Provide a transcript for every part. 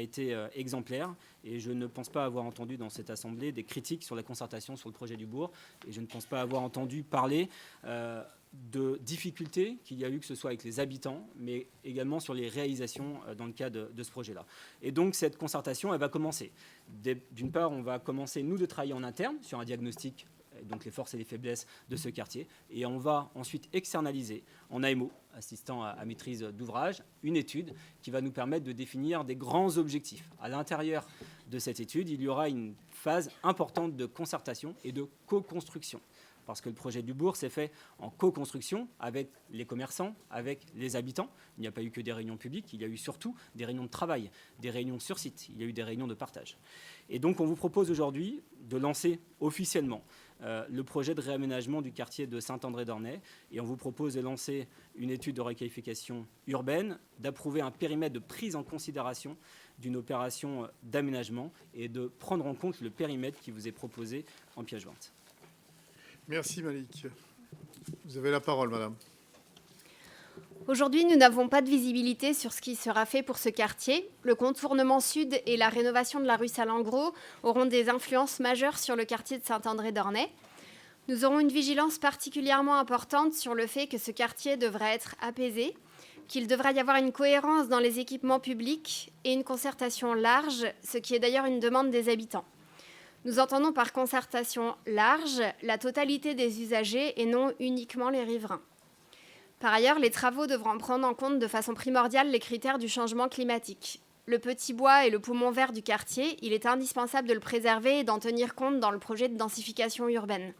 a été exemplaire et je ne pense pas avoir entendu dans cette assemblée des critiques sur la concertation sur le projet du bourg et je ne pense pas avoir entendu parler de difficultés qu'il y a eu, que ce soit avec les habitants, mais également sur les réalisations dans le cadre de ce projet-là. Et donc, cette concertation, elle va commencer. D'une part, on va commencer, nous, de travailler en interne sur un diagnostic, donc les forces et les faiblesses de ce quartier, et on va ensuite externaliser en AMO, assistant à maîtrise d'ouvrage, une étude qui va nous permettre de définir des grands objectifs. À l'intérieur de cette étude, il y aura une phase importante de concertation et de co-construction. Parce que le projet du bourg s'est fait en co-construction avec les commerçants, avec les habitants. Il n'y a pas eu que des réunions publiques, il y a eu surtout des réunions de travail, des réunions sur site, il y a eu des réunions de partage. Et donc on vous propose aujourd'hui de lancer officiellement le projet de réaménagement du quartier de Saint-André-d'Ornay et on vous propose de lancer une étude de requalification urbaine, d'approuver un périmètre de prise en considération d'une opération d'aménagement et de prendre en compte le périmètre qui vous est proposé en pièce jointe. Merci Malik. Vous avez la parole, madame. Aujourd'hui, nous n'avons pas de visibilité sur ce qui sera fait pour ce quartier. Le contournement sud et la rénovation de la rue Salengro auront des influences majeures sur le quartier de Saint-André-d'Ornay. Nous aurons une vigilance particulièrement importante sur le fait que ce quartier devra être apaisé, qu'il devra y avoir une cohérence dans les équipements publics et une concertation large, ce qui est d'ailleurs une demande des habitants. Nous entendons par concertation large la totalité des usagers et non uniquement les riverains. Par ailleurs, les travaux devront prendre en compte de façon primordiale les critères du changement climatique. Le petit bois est le poumon vert du quartier, il est indispensable de le préserver et d'en tenir compte dans le projet de densification urbaine.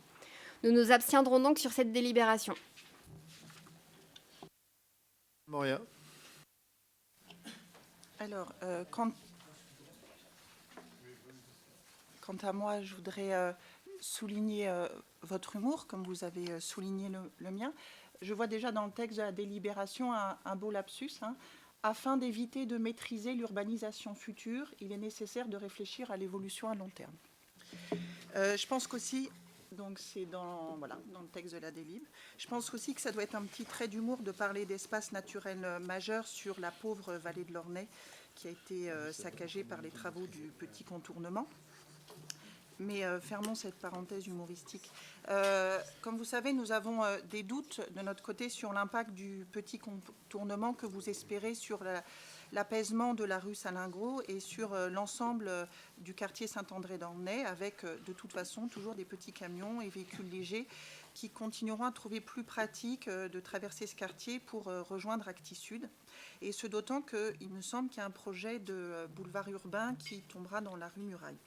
Nous nous abstiendrons donc sur cette délibération. Moria. Alors, quant à moi, je voudrais souligner votre humour, comme vous avez souligné le mien. Je vois déjà dans le texte de la délibération un beau lapsus. Afin d'éviter de maîtriser l'urbanisation future, il est nécessaire de réfléchir à l'évolution à long terme. Je pense qu'aussi, donc c'est dans le texte de la délib, je pense aussi que ça doit être un petit trait d'humour de parler d'espace naturel majeur sur la pauvre vallée de l'Ornay qui a été saccagée par les travaux du petit contournement. Mais fermons cette parenthèse humoristique. Comme vous savez, nous avons des doutes de notre côté sur l'impact du petit contournement que vous espérez sur l'apaisement de la rue Salengro et sur l'ensemble du quartier Saint-André-d'Ornay, avec de toute façon toujours des petits camions et véhicules légers qui continueront à trouver plus pratique de traverser ce quartier pour rejoindre Actis Sud. Et ce d'autant qu'il me semble qu'il y a un projet de boulevard urbain qui tombera dans la rue Muraille.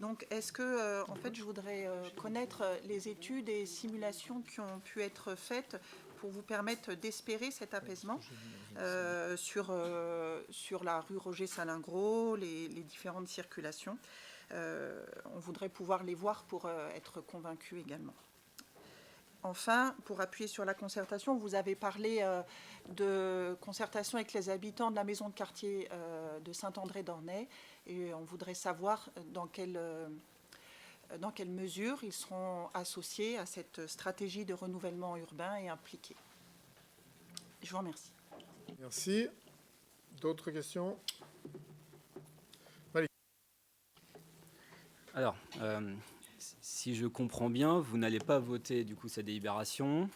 Donc, est-ce que, en fait, je voudrais connaître les études et simulations qui ont pu être faites pour vous permettre d'espérer cet apaisement sur la rue Roger Salengro, les différentes circulations. On voudrait pouvoir les voir pour être convaincus également. Enfin, pour appuyer sur la concertation, vous avez parlé de concertation avec les habitants de la maison de quartier de Saint-André-d'Ornay et on voudrait savoir dans quelle mesure ils seront associés à cette stratégie de renouvellement urbain et impliqués. Je vous remercie. Merci. D'autres questions? Alors, si je comprends bien, vous n'allez pas voter du coup cette délibération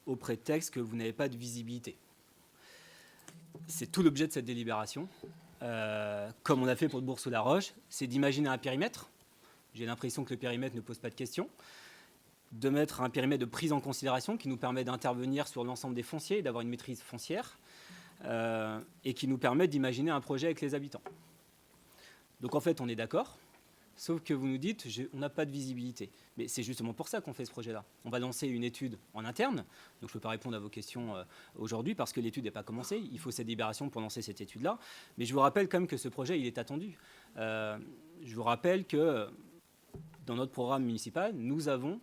au prétexte que vous n'avez pas de visibilité. C'est tout l'objet de cette délibération. Comme on a fait pour le Bourg-sous-la-Roche, c'est d'imaginer un périmètre. J'ai l'impression que le périmètre ne pose pas de questions. De mettre un périmètre de prise en considération qui nous permet d'intervenir sur l'ensemble des fonciers et d'avoir une maîtrise foncière et qui nous permet d'imaginer un projet avec les habitants. Donc en fait, on est d'accord. Sauf que vous nous dites, on n'a pas de visibilité. Mais c'est justement pour ça qu'on fait ce projet-là. On va lancer une étude en interne. Donc je ne peux pas répondre à vos questions aujourd'hui parce que l'étude n'est pas commencée. Il faut cette délibération pour lancer cette étude-là. Mais je vous rappelle quand même que ce projet, il est attendu. Je vous rappelle que dans notre programme municipal, nous avons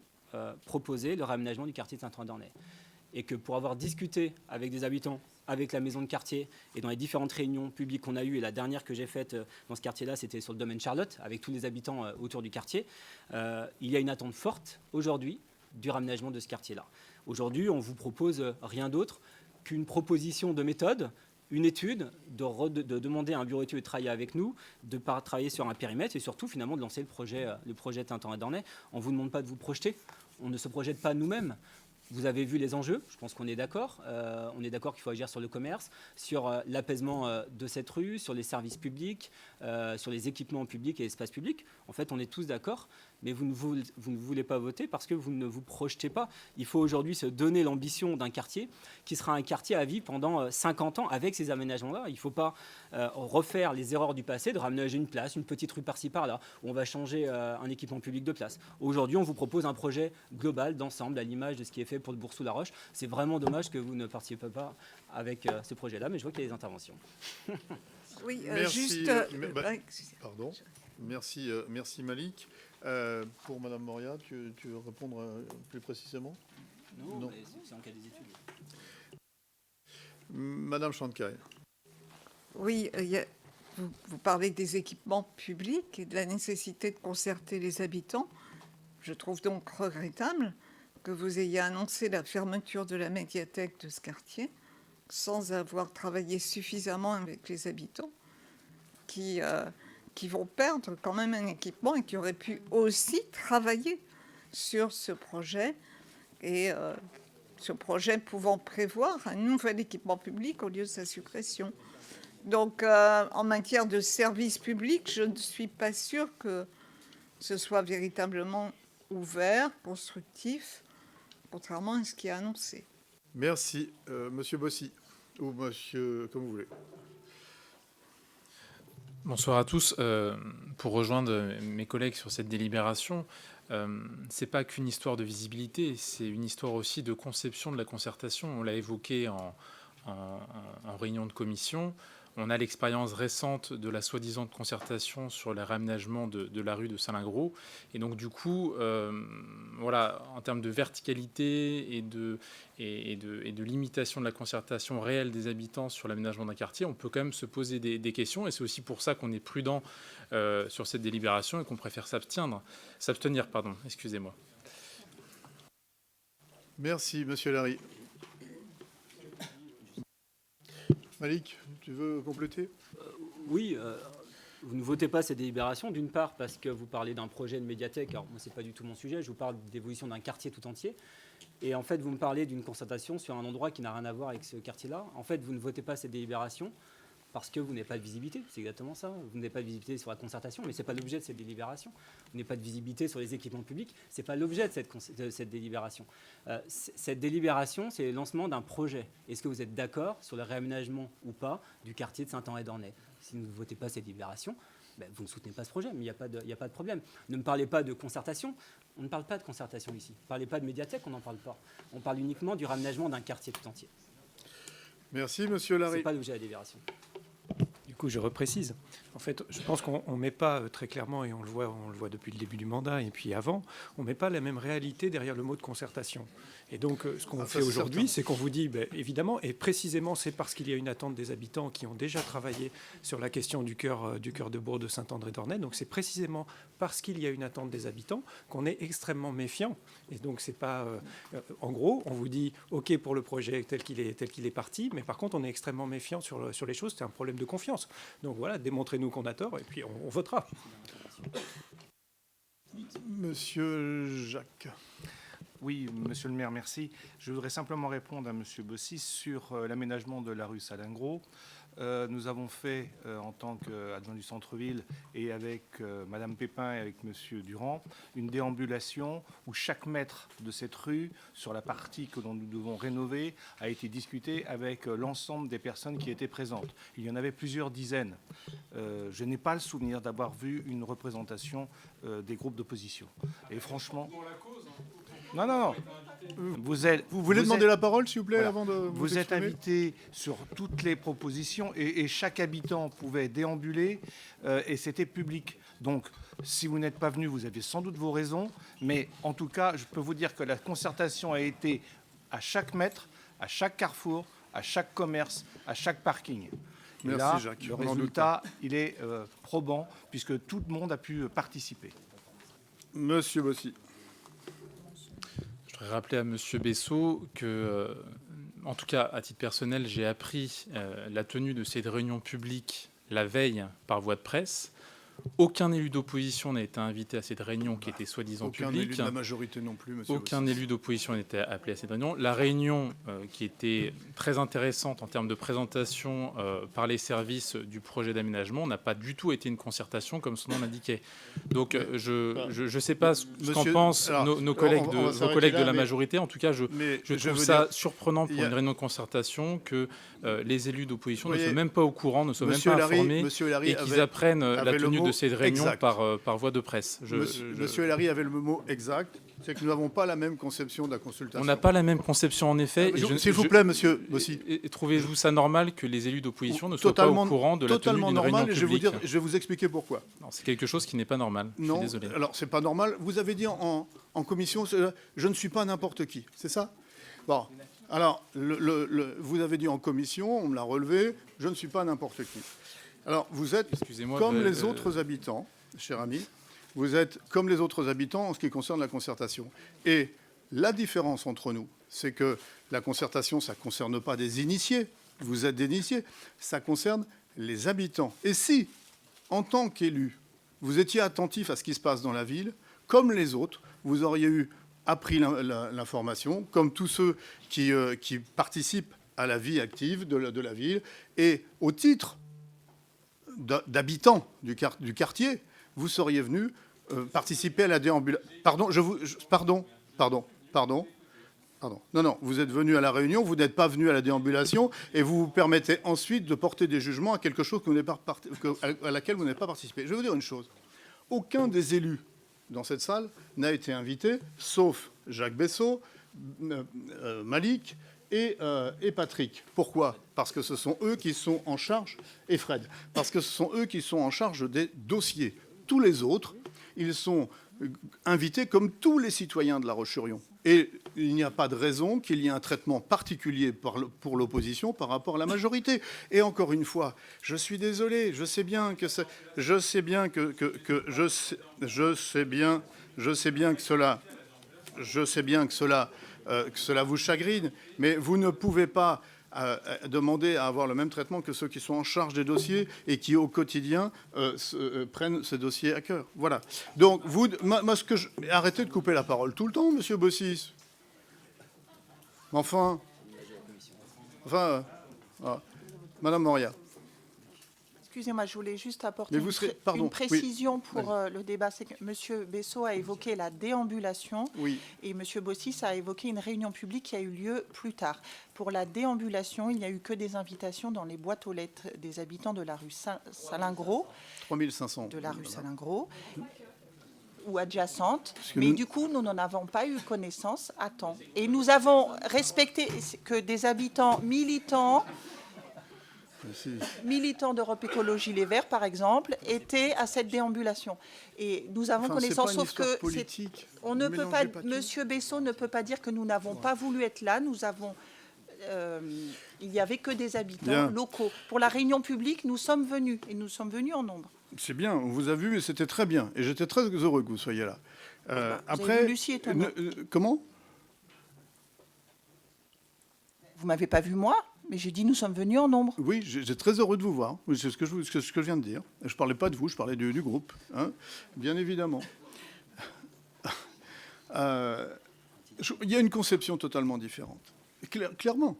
proposé le réaménagement du quartier de Saint-André-d'Ornay. Et que pour avoir discuté avec des habitants, avec la maison de quartier et dans les différentes réunions publiques qu'on a eues, et la dernière que j'ai faite dans ce quartier-là, c'était sur le domaine Charlotte, avec tous les habitants autour du quartier, il y a une attente forte aujourd'hui du réaménagement de ce quartier-là. Aujourd'hui, on ne vous propose rien d'autre qu'une proposition de méthode une étude, de demander à un bureau d'études de travailler avec nous, de travailler sur un périmètre et surtout finalement de lancer le projet Tintin et Dornay. On ne vous demande pas de vous projeter, on ne se projette pas nous-mêmes. Vous avez vu les enjeux, je pense qu'on est d'accord. On est d'accord qu'il faut agir sur le commerce, sur l'apaisement de cette rue, sur les services publics, sur les équipements publics et espaces publics. En fait, on est tous d'accord, mais vous ne voulez pas voter parce que vous ne vous projetez pas. Il faut aujourd'hui se donner l'ambition d'un quartier qui sera un quartier à vie pendant 50 ans avec ces aménagements-là. Il ne faut pas refaire les erreurs du passé, de ramener une place, une petite rue par-ci par-là, où on va changer un équipement public de place. Aujourd'hui, on vous propose un projet global, d'ensemble, à l'image de ce qui est fait pour le Bourg-sous-la-Roche. C'est vraiment dommage que vous ne participez pas avec ce projet-là, mais je vois qu'il y a des interventions. Oui, Merci. juste... Pardon. Merci, merci Malik. Pour Madame Moria, tu veux répondre plus précisément? Non. Mais c'est en cas des études. Madame Chantecaille. Oui, vous parlez des équipements publics et de la nécessité de concerter les habitants. Je trouve donc regrettable que vous ayez annoncé la fermeture de la médiathèque de ce quartier sans avoir travaillé suffisamment avec les habitants qui vont perdre quand même un équipement et qui auraient pu aussi travailler sur ce projet et ce projet pouvant prévoir un nouvel équipement public au lieu de sa suppression. Donc, en matière de service public, je ne suis pas sûre que ce soit véritablement ouvert, constructif, contrairement à ce qui est annoncé. Merci. Monsieur Bossy, ou monsieur, comme vous voulez. Bonsoir à tous. Pour rejoindre mes collègues sur cette délibération, c'est pas qu'une histoire de visibilité, c'est une histoire aussi de conception de la concertation. On l'a évoqué en réunion de commission. On a l'expérience récente de la soi-disant concertation sur le réaménagement de la rue de Salingros. Et donc, du coup, voilà, en termes de verticalité et de limitation de la concertation réelle des habitants sur l'aménagement d'un quartier, on peut quand même se poser des questions. Et c'est aussi pour ça qu'on est prudent sur cette délibération et qu'on préfère s'abstenir, excusez-moi. Merci, monsieur Larry. Malik, tu veux compléter? Oui, vous ne votez pas cette délibération, d'une part parce que vous parlez d'un projet de médiathèque. Alors moi, ce n'est pas du tout mon sujet, je vous parle d'évolution d'un quartier tout entier. Et en fait, vous me parlez d'une concertation sur un endroit qui n'a rien à voir avec ce quartier-là. En fait, vous ne votez pas cette délibération parce que vous n'avez pas de visibilité, c'est exactement ça. Vous n'avez pas de visibilité sur la concertation, mais ce n'est pas l'objet de cette délibération. Vous n'avez pas de visibilité sur les équipements publics, ce n'est pas l'objet de cette délibération. Cette délibération, c'est le lancement d'un projet. Est-ce que vous êtes d'accord sur le réaménagement ou pas du quartier de Saint-Henri-d'Ornay? Si vous ne votez pas cette délibération, vous ne soutenez pas ce projet, mais il n'y a pas de problème. Ne me parlez pas de concertation, on ne parle pas de concertation ici. Ne parlez pas de médiathèque, on n'en parle pas. On parle uniquement du réaménagement d'un quartier tout entier. Merci, monsieur Larry. Ce n'est pas l'objet de la délibération. Du coup, je reprécise. En fait, je pense qu'on ne met pas très clairement, et on le voit depuis le début du mandat et puis avant, on ne met pas la même réalité derrière le mot de concertation. Et donc, ce qu'on fait aujourd'hui, c'est qu'on vous dit, évidemment, et précisément, c'est parce qu'il y a une attente des habitants qui ont déjà travaillé sur la question du cœur de bourg de Saint-André-d'Ornay. Donc, c'est précisément parce qu'il y a une attente des habitants qu'on est extrêmement méfiant. Et donc, c'est pas... en gros, on vous dit, OK pour le projet tel qu'il est parti, mais par contre, on est extrêmement méfiant sur les choses. C'est un problème de confiance. Donc voilà, démontrez-nous qu'on a tort et puis on votera. Monsieur Jacques. Oui, monsieur le maire, merci. Je voudrais simplement répondre à monsieur Bossy sur l'aménagement de la rue Salingros. Nous avons fait, en tant qu'adjoint du centre-ville et avec madame Pépin et avec monsieur Durand, une déambulation où chaque mètre de cette rue, sur la partie que nous devons rénover, a été discuté avec l'ensemble des personnes qui étaient présentes. Il y en avait plusieurs dizaines. Je n'ai pas le souvenir d'avoir vu une représentation des groupes d'opposition. Et franchement... Non. Vous voulez demander la parole, s'il vous plaît, voilà. avant de vous êtes invité sur toutes les propositions et chaque habitant pouvait déambuler et c'était public. Donc, si vous n'êtes pas venu, vous avez sans doute vos raisons. Mais en tout cas, je peux vous dire que la concertation a été à chaque mètre, à chaque carrefour, à chaque commerce, à chaque parking. Et merci, là, Jacques. le résultat, il est probant puisque tout le monde a pu participer. Monsieur Bossy. Je voudrais rappeler à M. Bessot que en tout cas, à titre personnel, j'ai appris la tenue de cette réunion publique la veille par voie de presse. Aucun élu d'opposition n'a été invité à cette réunion qui était soi-disant publique. Aucun élu de la majorité non plus, monsieur. Aucun élu d'opposition n'était appelé à cette réunion. La réunion, qui était très intéressante en termes de présentation par les services du projet d'aménagement, n'a pas du tout été une concertation comme son nom l'indiquait. Donc je ne sais pas ce qu'en pensent nos collègues vos collègues de la majorité. En tout cas, je trouve ça surprenant pour une réunion de concertation que les élus d'opposition ne soient même pas au courant, ne soient même pas informés et qu'ils apprennent la tenue de cette réunion par voie de presse. Monsieur Elary avait le mot exact, c'est que nous n'avons pas la même conception de la consultation. On n'a pas la même conception en effet. S'il vous plaît, monsieur Bossy. Et trouvez-vous ça normal que les élus d'opposition ne soient pas au courant de la tenue d'une réunion publique ? Je vais vous expliquer pourquoi. C'est quelque chose qui n'est pas normal. Non, je suis désolé. alors c'est pas normal. Vous avez dit en commission, je ne suis pas n'importe qui, c'est ça ? Bon, alors vous avez dit en commission, on me l'a relevé, je ne suis pas n'importe qui. Alors vous êtes comme les autres habitants, cher ami, vous êtes comme les autres habitants en ce qui concerne la concertation. Et la différence entre nous, c'est que la concertation, ça ne concerne pas des initiés, vous êtes des initiés, ça concerne les habitants. Et si, en tant qu'élu, vous étiez attentif à ce qui se passe dans la ville, comme les autres, vous auriez appris l'information, comme tous ceux qui participent à la vie active de la ville, et au titre d'habitants du quartier, vous seriez venu participer à la déambulation. Pardon. Non, vous êtes venu à la réunion, vous n'êtes pas venu à la déambulation, et vous vous permettez ensuite de porter des jugements à quelque chose à laquelle vous n'avez pas participé. Je vais vous dire une chose. Aucun des élus dans cette salle n'a été invité, sauf Jacques Bessot, Malik et Patrick. Pourquoi ? Parce que ce sont eux qui sont en charge, et Fred, parce que ce sont eux qui sont en charge des dossiers. Tous les autres, ils sont invités comme tous les citoyens de La Roche-sur-Yon. Et il n'y a pas de raison qu'il y ait un traitement particulier pour l'opposition par rapport à la majorité. Et encore une fois, je suis désolé, je sais bien que cela vous chagrine, mais vous ne pouvez pas demander à avoir le même traitement que ceux qui sont en charge des dossiers et qui, au quotidien, prennent ces dossiers à cœur. Voilà. Donc, arrêtez de couper la parole tout le temps, monsieur Bossis. Enfin, Madame Moria. Excusez-moi, je voulais juste apporter une précision pour le débat. C'est que M. Bessot a évoqué la déambulation et M. Bossis a évoqué une réunion publique qui a eu lieu plus tard. Pour la déambulation, il n'y a eu que des invitations dans les boîtes aux lettres des habitants de la rue Salingro. 3500. De la rue Salingro ou adjacente. Mais du coup, nous n'en avons pas eu connaissance à temps. Et nous avons respecté que des habitants militants d'Europe Écologie Les Verts, par exemple, étaient à cette déambulation. Et nous avons connaissance, sauf que on ne peut pas. Monsieur Bessot ne peut pas dire que nous n'avons pas voulu être là. Nous avons. Il n'y avait que des habitants locaux. Pour la réunion publique, nous sommes venus et nous sommes venus en nombre. C'est bien, on vous a vu et c'était très bien. Et j'étais très heureux que vous soyez là. Après, vous avez vu Lucie étonnant. Comment ? Vous m'avez pas vu moi ? Mais j'ai dit nous sommes venus en nombre. Oui, j'étais très heureux de vous voir. C'est ce que je viens de dire. Je ne parlais pas de vous, je parlais du groupe, hein, bien évidemment. Il y a une conception totalement différente. Clairement,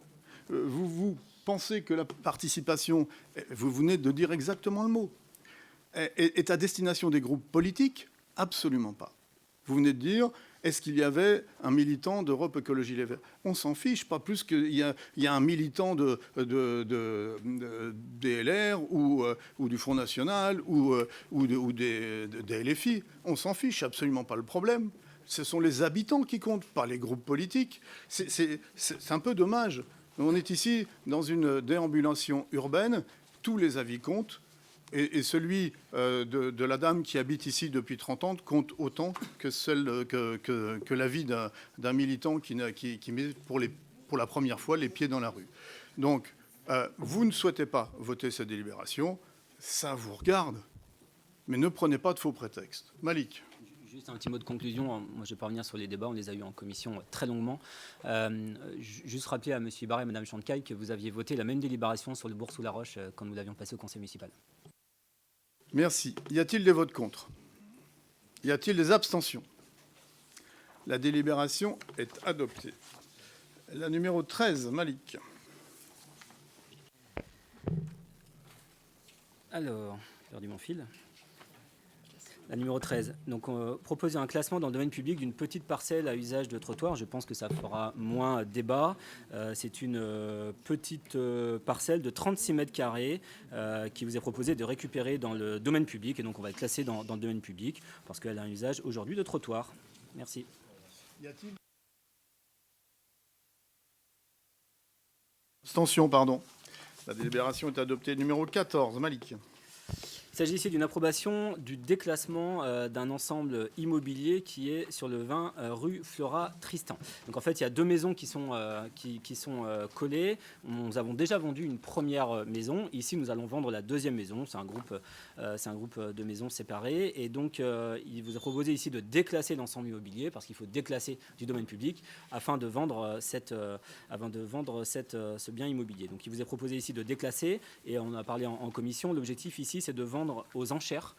vous pensez que la participation, vous venez de dire exactement le mot, est à destination des groupes politiques ? Absolument pas. Vous venez de dire... Est-ce qu'il y avait un militant d'Europe Écologie Les Verts ? On s'en fiche, pas plus qu'il y a un militant de DLR ou du Front National ou des LFI. On s'en fiche, absolument pas le problème. Ce sont les habitants qui comptent, pas les groupes politiques. C'est un peu dommage. On est ici dans une déambulation urbaine, tous les avis comptent. Et celui de la dame qui habite ici depuis 30 ans compte autant que l'avis d'un militant qui met pour la première fois les pieds dans la rue. Donc, vous ne souhaitez pas voter cette délibération, ça vous regarde, mais ne prenez pas de faux prétextes. Malik. Juste un petit mot de conclusion. Moi, je ne vais pas revenir sur les débats. On les a eus en commission très longuement. Juste rappeler à M. Ibarra et à Mme Chantecaille que vous aviez voté la même délibération sur le Bourg-sous-la-Roche quand nous l'avions passé au conseil municipal. Merci. Y a-t-il des votes contre? Y a-t-il des abstentions? La délibération est adoptée. La numéro 13, Malik. Alors, j'ai perdu mon fil. La numéro 13. Donc, proposer un classement dans le domaine public d'une petite parcelle à usage de trottoir. Je pense que ça fera moins débat. C'est une petite parcelle de 36 mètres carrés qui vous est proposé de récupérer dans le domaine public. Et donc, on va le classer dans le domaine public parce qu'elle a un usage aujourd'hui de trottoir. Merci. Y a-t-il abstention, pardon. La délibération est adoptée. Numéro 14, Malik. Il s'agit ici d'une approbation du déclassement d'un ensemble immobilier qui est sur le 20 rue Flora Tristan. Donc en fait, il y a deux maisons qui sont collées. Nous avons déjà vendu une première maison. Ici, nous allons vendre la deuxième maison. C'est un groupe de maisons séparées. Et donc, il vous est proposé ici de déclasser l'ensemble immobilier parce qu'il faut déclasser du domaine public afin de vendre ce bien immobilier. Donc, il vous est proposé ici de déclasser. Et on a parlé en commission. L'objectif ici, c'est de vendre aux enchères,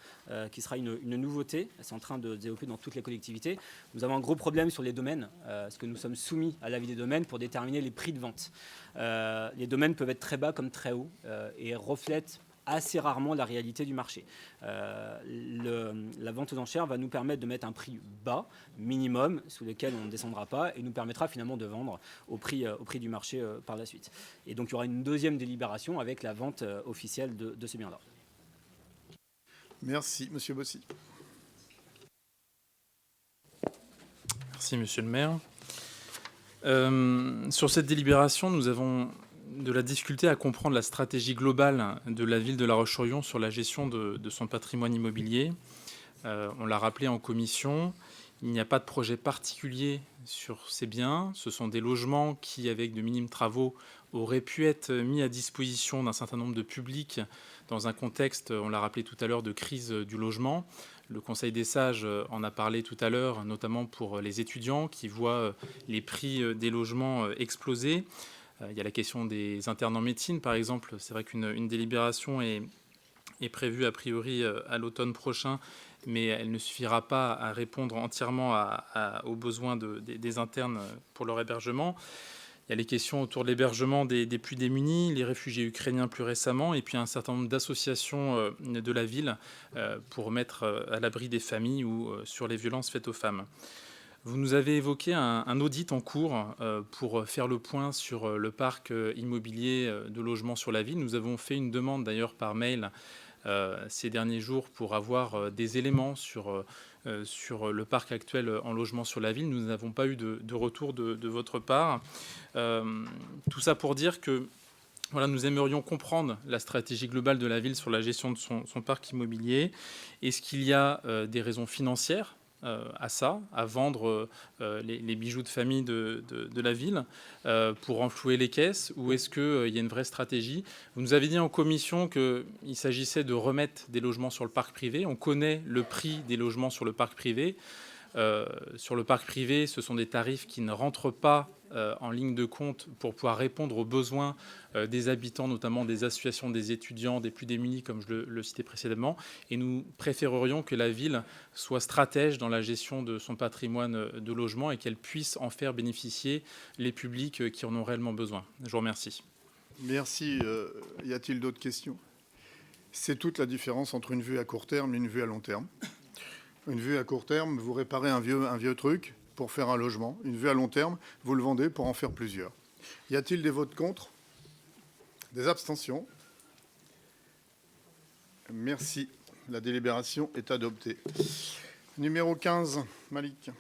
qui sera une nouveauté. C'est en train de développer dans toutes les collectivités. Nous avons un gros problème sur les domaines, parce que nous sommes soumis à l'avis des domaines pour déterminer les prix de vente. Les domaines peuvent être très bas comme très hauts et reflètent assez rarement la réalité du marché. La vente aux enchères va nous permettre de mettre un prix bas, minimum, sous lequel on ne descendra pas, et nous permettra finalement de vendre au prix du marché par la suite. Et donc il y aura une deuxième délibération avec la vente officielle de ce bien-là. Merci, Monsieur Bossy. Merci, Monsieur le maire. Sur cette délibération, nous avons de la difficulté à comprendre la stratégie globale de la ville de La Roche-sur-Yon sur la gestion de son patrimoine immobilier. On l'a rappelé en commission, il n'y a pas de projet particulier sur ces biens. Ce sont des logements qui, avec de minimes travaux, auraient pu être mis à disposition d'un certain nombre de publics dans un contexte, on l'a rappelé tout à l'heure, de crise du logement. Le Conseil des sages en a parlé tout à l'heure, notamment pour les étudiants qui voient les prix des logements exploser. Il y a la question des internes en médecine, par exemple. C'est vrai qu'une délibération est prévue a priori à l'automne prochain, mais elle ne suffira pas à répondre entièrement aux besoins des internes pour leur hébergement. Il y a les questions autour de l'hébergement des plus démunis, les réfugiés ukrainiens plus récemment, et puis un certain nombre d'associations de la ville pour mettre à l'abri des familles ou sur les violences faites aux femmes. Vous nous avez évoqué un audit en cours pour faire le point sur le parc immobilier de logement sur la ville. Nous avons fait une demande d'ailleurs par mail ces derniers jours pour avoir des éléments sur le parc actuel en logement sur la ville. Nous n'avons pas eu de retour de votre part. Tout ça pour dire que voilà, nous aimerions comprendre la stratégie globale de la ville sur la gestion de son parc immobilier. Est-ce qu'il y a des raisons financières à ça, à vendre les bijoux de famille de la ville pour renflouer les caisses, ou est-ce qu'il y a une vraie stratégie? Vous nous avez dit en commission qu'il s'agissait de remettre des logements sur le parc privé. On connaît le prix des logements sur le parc privé. Sur le parc privé, ce sont des tarifs qui ne rentrent pas en ligne de compte pour pouvoir répondre aux besoins des habitants, notamment des associations des étudiants, des plus démunis, comme je le citais précédemment. Et nous préférerions que la ville soit stratège dans la gestion de son patrimoine de logement et qu'elle puisse en faire bénéficier les publics qui en ont réellement besoin. Je vous remercie. Merci. Y a-t-il d'autres questions? C'est toute la différence entre une vue à court terme et une vue à long terme. Une vue à court terme, vous réparez un vieux truc pour faire un logement. Une vue à long terme, vous le vendez pour en faire plusieurs. Y a-t-il des votes contre? Des abstentions? Merci. La délibération est adoptée. Numéro 15, Malik.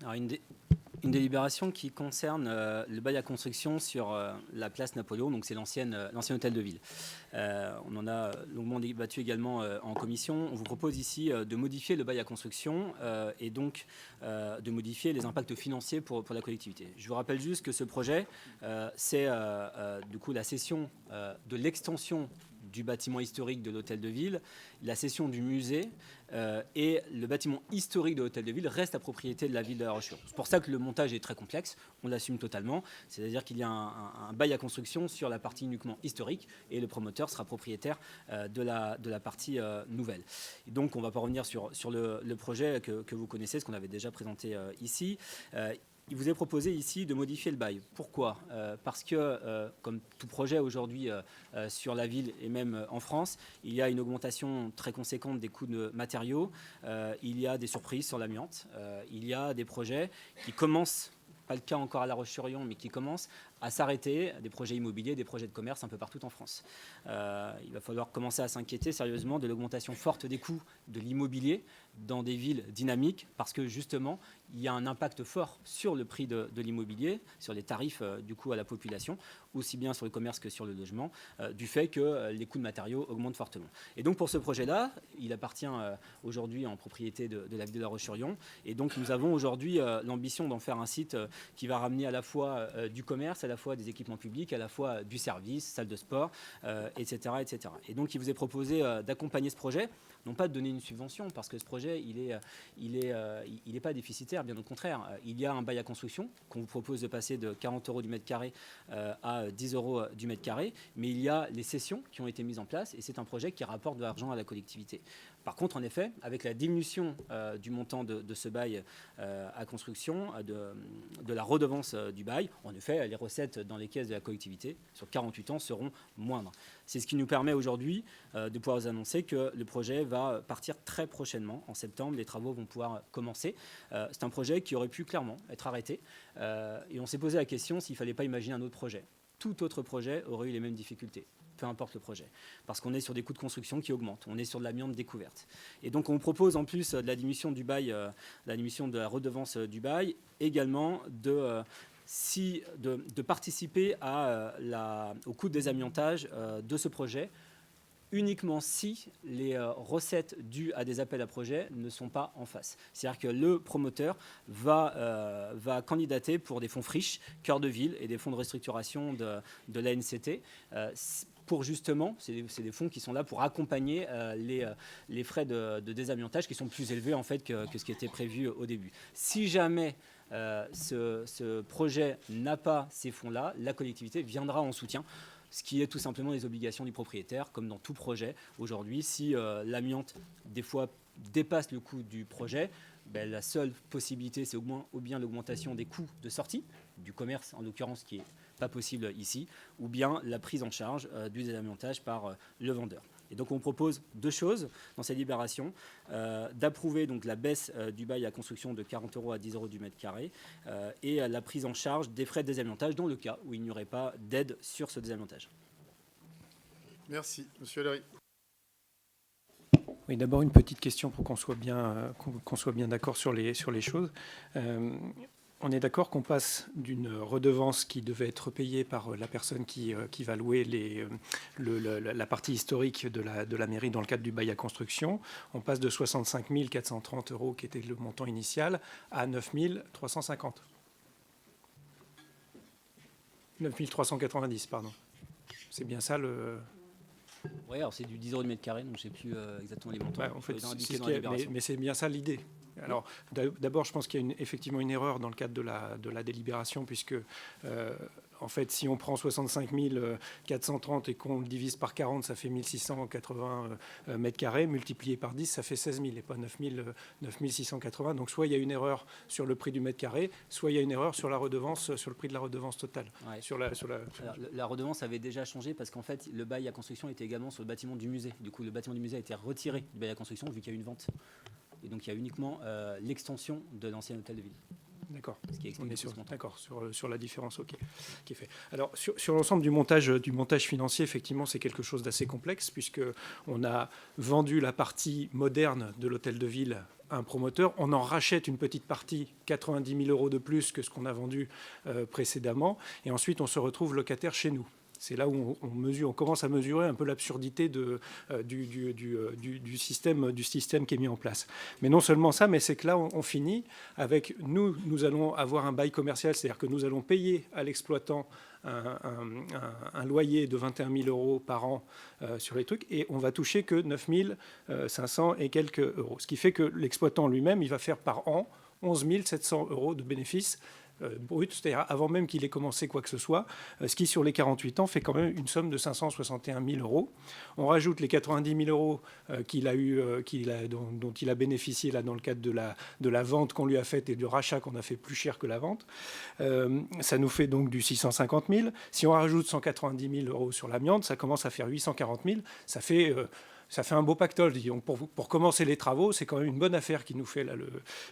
Alors, une délibération qui concerne le bail à construction sur la place Napoléon, donc c'est l'ancien hôtel de ville. On en a longuement débattu également en commission. On vous propose ici de modifier le bail à construction et donc de modifier les impacts financiers pour la collectivité. Je vous rappelle juste que ce projet, c'est du coup la cession de l'extension du bâtiment historique de l'hôtel de ville, la cession du musée et le bâtiment historique de l'hôtel de ville reste à propriété de la ville de La Roche-sur-Yon. C'est pour ça que le montage est très complexe, on l'assume totalement, c'est-à-dire qu'il y a un bail à construction sur la partie uniquement historique et le promoteur sera propriétaire de la partie nouvelle. Et donc on ne va pas revenir sur le projet que vous connaissez, ce qu'on avait déjà présenté ici. Il vous est proposé ici de modifier le bail. Pourquoi ? Parce que, comme tout projet aujourd'hui sur la ville et même en France, il y a une augmentation très conséquente des coûts de matériaux, il y a des surprises sur l'amiante, il y a des projets qui commencent, pas le cas encore à La Roche-sur-Yon, mais qui commencent à s'arrêter, des projets immobiliers, des projets de commerce un peu partout en France. Il va falloir commencer à s'inquiéter sérieusement de l'augmentation forte des coûts de l'immobilier dans des villes dynamiques, parce que justement, il y a un impact fort sur le prix de l'immobilier, sur les tarifs du coup à la population, aussi bien sur le commerce que sur le logement, du fait que les coûts de matériaux augmentent fortement. Et donc pour ce projet-là, il appartient aujourd'hui en propriété de la ville de La Roche-sur-Yon, et donc nous avons aujourd'hui l'ambition d'en faire un site qui va ramener à la fois du commerce, à la fois des équipements publics, à la fois du service, salle de sport, etc., etc. Et donc il vous est proposé d'accompagner ce projet, non pas de donner une subvention, parce que ce projet, il est pas déficitaire, bien au contraire. Il y a un bail à construction qu'on vous propose de passer de 40 € du mètre carré à 10 € du mètre carré, mais il y a les cessions qui ont été mises en place, et c'est un projet qui rapporte de l'argent à la collectivité. Par contre, en effet, avec la diminution du montant de ce bail à construction, de la redevance du bail, en effet, les recettes dans les caisses de la collectivité sur 48 ans seront moindres. C'est ce qui nous permet aujourd'hui de pouvoir vous annoncer que le projet va partir très prochainement. En septembre, les travaux vont pouvoir commencer. C'est un projet qui aurait pu clairement être arrêté. Et on s'est posé la question s'il ne fallait pas imaginer un autre projet. Tout autre projet aurait eu les mêmes difficultés, peu importe le projet, parce qu'on est sur des coûts de construction qui augmentent, on est sur de l'amiante découverte. Et donc on vous propose, en plus de la diminution du bail, la diminution de la redevance du bail, également de participer au coût de désamiantage de ce projet, uniquement si les recettes dues à des appels à projets ne sont pas en face. C'est-à-dire que le promoteur va candidater pour des fonds friches, cœur de ville, et des fonds de restructuration de l'ANCT, pour justement, c'est des fonds qui sont là pour accompagner les frais de désamiantage qui sont plus élevés en fait que ce qui était prévu au début. Si jamais ce projet n'a pas ces fonds-là, la collectivité viendra en soutien, ce qui est tout simplement les obligations du propriétaire, comme dans tout projet. Aujourd'hui, si l'amiante, des fois, dépasse le coût du projet, la seule possibilité, c'est ou bien l'augmentation des coûts de sortie, du commerce en l'occurrence, qui n'est pas possible ici, ou bien la prise en charge du désamiantage par le vendeur. Et donc on propose deux choses dans cette libération, d'approuver donc la baisse du bail à construction de 40 € à 10 € du mètre carré et la prise en charge des frais de désamiantage dans le cas où il n'y aurait pas d'aide sur ce désamiantage. Merci. Monsieur Léry. Oui, d'abord une petite question pour qu'on soit bien d'accord sur les choses. On est d'accord qu'on passe d'une redevance qui devait être payée par la personne qui va louer la partie historique de la mairie dans le cadre du bail à construction. On passe de 65 430 € qui était le montant initial à 9 350. 9 390, pardon. C'est bien ça le... Oui, alors c'est du 10 € du mètre carré, donc je ne sais plus exactement les montants. Ouais, en fait, mais c'est bien ça l'idée. Alors, d'abord, je pense qu'il y a effectivement une erreur dans le cadre de la délibération, puisque, en fait, si on prend 65 430 et qu'on le divise par 40, ça fait 1680 mètres carrés, multiplié par 10, ça fait 16 000 et pas 9 680. Donc, soit il y a une erreur sur le prix du mètre carré, soit il y a une erreur sur la redevance, sur le prix de la redevance totale. Ouais. Alors, la redevance avait déjà changé parce qu'en fait, le bail à construction était également sur le bâtiment du musée. Du coup, le bâtiment du musée a été retiré du bail à construction vu qu'il y a eu une vente. Et donc, il y a uniquement l'extension de l'ancien hôtel de ville. D'accord. On est sur la différence qui est fait. Alors, sur l'ensemble du montage financier, effectivement, c'est quelque chose d'assez complexe, puisqu'on a vendu la partie moderne de l'hôtel de ville à un promoteur. On en rachète une petite partie, 90 000 € de plus que ce qu'on a vendu précédemment. Et ensuite, on se retrouve locataire chez nous. C'est là où on commence à mesurer un peu l'absurdité du système qui est mis en place. Mais non seulement ça, mais c'est que là, on finit avec nous allons avoir un bail commercial, c'est-à-dire que nous allons payer à l'exploitant un loyer de 21 000 euros par an sur les trucs, et on va toucher que 9 500 et quelques euros. Ce qui fait que l'exploitant lui-même, il va faire par an 11 700 euros de bénéfices brut, c'est-à-dire avant même qu'il ait commencé quoi que ce soit, ce qui sur les 48 ans fait quand même une somme de 561 000 euros. On rajoute les 90 000 euros dont il a bénéficié là, dans le cadre de la vente qu'on lui a faite et du rachat qu'on a fait plus cher que la vente. Ça nous fait donc du 650 000. Si on rajoute 190 000 euros sur l'amiante, ça commence à faire 840 000. Ça fait un beau pactole. Pour commencer les travaux, c'est quand même une bonne affaire qui nous fait là,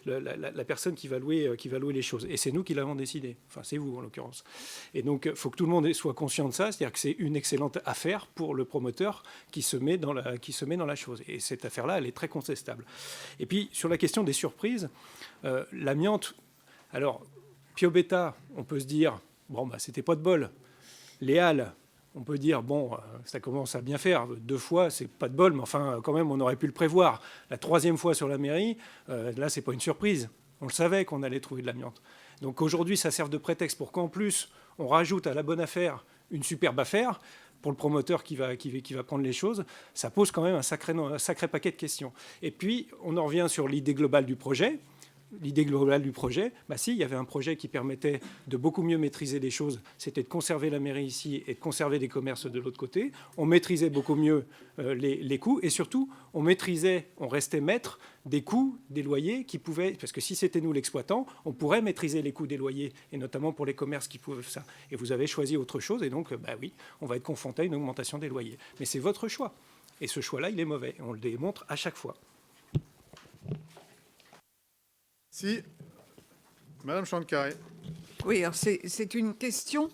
la personne qui va louer les choses. Et c'est nous qui l'avons décidé. Enfin, c'est vous, en l'occurrence. Et donc, il faut que tout le monde soit conscient de ça. C'est-à-dire que c'est une excellente affaire pour le promoteur qui se met dans la chose. Et cette affaire-là, elle est très contestable. Et puis, sur la question des surprises, l'amiante... Alors, Piobetta, on peut se dire, bon, bah, c'était pas de bol. Les Halles... On peut dire, bon, ça commence à bien faire. 2 fois, c'est pas de bol, mais enfin, quand même, on aurait pu le prévoir. La 3e fois sur la mairie, là, c'est pas une surprise. On le savait qu'on allait trouver de l'amiante. Donc aujourd'hui, ça sert de prétexte pour qu'en plus, on rajoute à la bonne affaire une superbe affaire pour le promoteur qui va prendre les choses. Ça pose quand même un sacré paquet de questions. Et puis, on en revient sur l'idée globale du projet. L'idée globale du projet, bah si, il y avait un projet qui permettait de beaucoup mieux maîtriser les choses, c'était de conserver la mairie ici et de conserver des commerces de l'autre côté. On maîtrisait beaucoup mieux les coûts et surtout, on restait maître des coûts des loyers qui pouvaient, parce que si c'était nous l'exploitant, on pourrait maîtriser les coûts des loyers et notamment pour les commerces qui pouvaient ça. Et vous avez choisi autre chose et donc, bah oui, on va être confronté à une augmentation des loyers. Mais c'est votre choix. Et ce choix-là, il est mauvais. On le démontre à chaque fois. Si. Madame Chantecarré. Oui, alors c'est une question,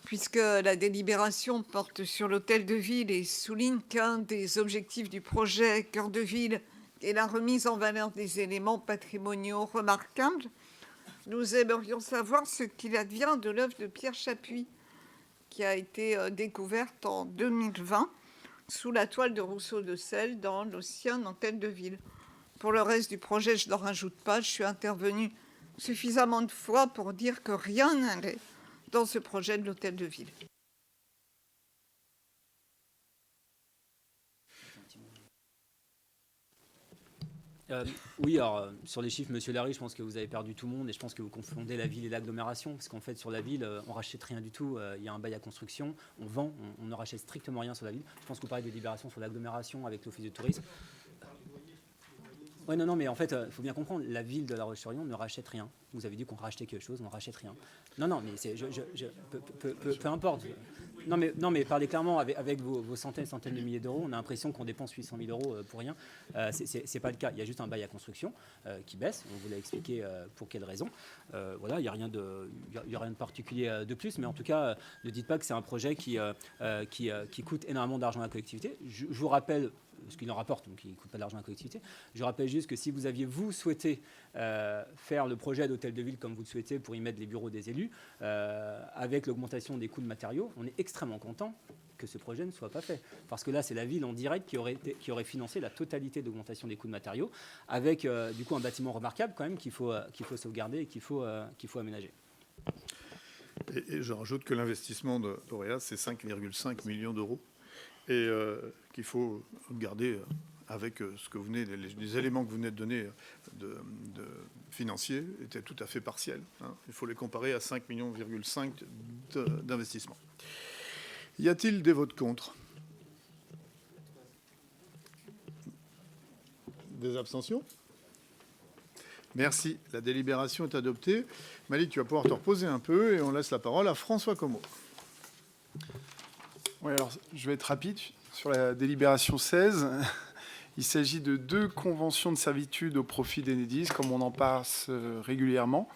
puisque la délibération porte sur l'hôtel de ville et souligne qu'un des objectifs du projet Cœur de Ville est la remise en valeur des éléments patrimoniaux remarquables. Nous aimerions savoir ce qu'il advient de l'œuvre de Pierre Chapuis, qui a été découverte en 2020 sous la toile de Rousseau de Sel dans l'ancien hôtel de ville. Pour le reste du projet, je n'en rajoute pas. Je suis intervenue suffisamment de fois pour dire que rien n'allait dans ce projet de l'hôtel de ville. Oui, alors sur les chiffres, Monsieur Larry, je pense que vous avez perdu tout le monde et je pense que vous confondez la ville et l'agglomération, parce qu'en fait sur la ville, on rachète rien du tout. Il y a un bail à construction, on vend, on ne rachète strictement rien sur la ville. Je pense que vous parlez de délibération sur l'agglomération avec l'office de tourisme. Oui, non, mais en fait, il faut bien comprendre, la ville de La Roche-sur-Yon ne rachète rien. Vous avez dit qu'on rachetait quelque chose, on ne rachète rien. Non, mais c'est, peu importe. Non, mais parlez clairement, avec vos centaines de milliers d'euros, on a l'impression qu'on dépense 800 000 euros pour rien. C'est pas le cas. Il y a juste un bail à construction qui baisse. On vous l'a expliqué pour quelles raisons. Voilà, il n'y a rien de particulier de plus. Mais en tout cas, ne dites pas que c'est un projet qui coûte énormément d'argent à la collectivité. Je vous rappelle, ce qu'il en rapporte, donc il ne coûte pas d'argent à la collectivité. Je rappelle juste que si vous aviez, souhaité faire le projet d'hôtel de ville comme vous le souhaitez pour y mettre les bureaux des élus, avec l'augmentation des coûts de matériaux, on est extrêmement content que ce projet ne soit pas fait. Parce que là, c'est la ville en direct qui aurait financé la totalité d'augmentation des coûts de matériaux, avec du coup un bâtiment remarquable quand même qu'il faut sauvegarder et qu'il faut aménager. Et je rajoute que l'investissement d'Auréa, c'est 5,5 millions d'euros. Et qu'il faut garder avec ce que vous venez, les éléments que vous venez de donner de financiers étaient tout à fait partiels. Hein. Il faut les comparer à 5,5 millions d'investissement. Y a-t-il des votes contre? Des abstentions? Merci. La délibération est adoptée. Malik, tu vas pouvoir te reposer un peu et on laisse la parole à François Comot. Oui, alors je vais être rapide sur la délibération 16. Il s'agit de 2 conventions de servitude au profit d'Enedis, comme on en passe régulièrement.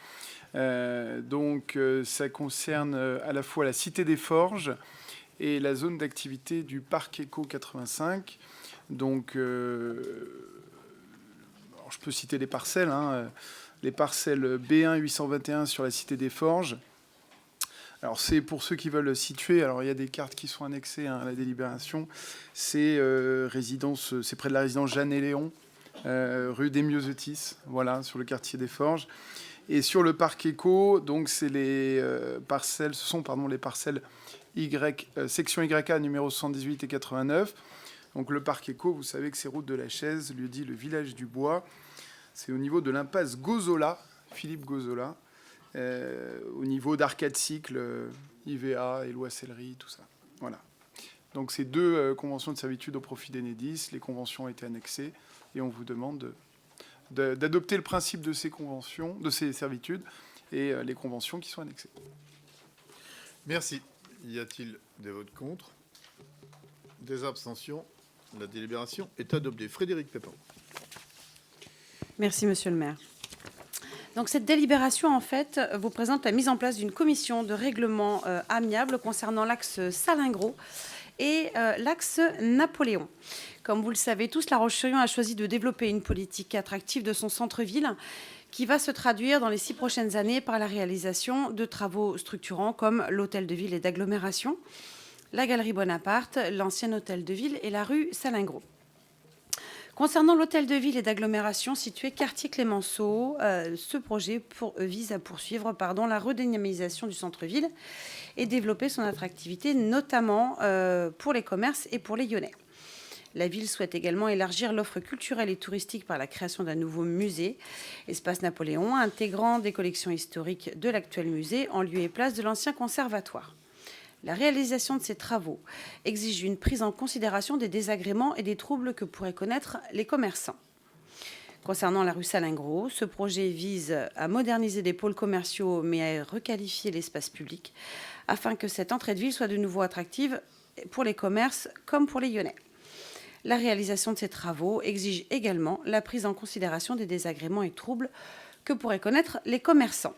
Donc ça concerne à la fois la Cité des Forges et la zone d'activité du Parc Éco 85. Donc alors je peux citer les parcelles. Hein, les parcelles B1 821 sur la Cité des Forges. Alors c'est pour ceux qui veulent situer, alors il y a des cartes qui sont annexées à la délibération. C'est c'est près de la résidence Jeanne et Léon, rue des Myosotis, voilà, sur le quartier des Forges. Et sur le parc éco, donc c'est les parcelles, ce sont les parcelles section YA numéro 118 et 89. Donc le parc éco, vous savez que c'est route de la Chaise, lieu-dit le village du Bois. C'est au niveau de l'impasse Gozola, Philippe Gozola, au niveau d'Arcade Cycle, IVA, Éloi Sellerie, tout ça. Voilà. Donc ces deux conventions de servitude au profit d'Enedis, les conventions ont été annexées et on vous demande d'adopter le principe de ces conventions, de ces servitudes et les conventions qui sont annexées. Merci. Y a-t-il des votes contre? Des abstentions? La délibération est adoptée. Frédéric Pépin. Merci, monsieur le maire. Donc, cette délibération, en fait, vous présente la mise en place d'une commission de règlement amiable concernant l'axe Salingro et l'axe Napoléon. Comme vous le savez tous, La Roche-sur-Yon a choisi de développer une politique attractive de son centre-ville qui va se traduire dans les 6 prochaines années par la réalisation de travaux structurants comme l'hôtel de ville et d'agglomération, la galerie Bonaparte, l'ancien hôtel de ville et la rue Salingro. Concernant l'hôtel de ville et d'agglomération situé quartier Clémenceau, ce projet vise à poursuivre la redynamisation du centre-ville et développer son attractivité, notamment pour les commerces et pour les Lyonnais. La ville souhaite également élargir l'offre culturelle et touristique par la création d'un nouveau musée, Espace Napoléon, intégrant des collections historiques de l'actuel musée en lieu et place de l'ancien conservatoire. La réalisation de ces travaux exige une prise en considération des désagréments et des troubles que pourraient connaître les commerçants. Concernant la rue Salingro, ce projet vise à moderniser des pôles commerciaux mais à requalifier l'espace public afin que cette entrée de ville soit de nouveau attractive pour les commerces comme pour les Lyonnais. La réalisation de ces travaux exige également la prise en considération des désagréments et troubles que pourraient connaître les commerçants.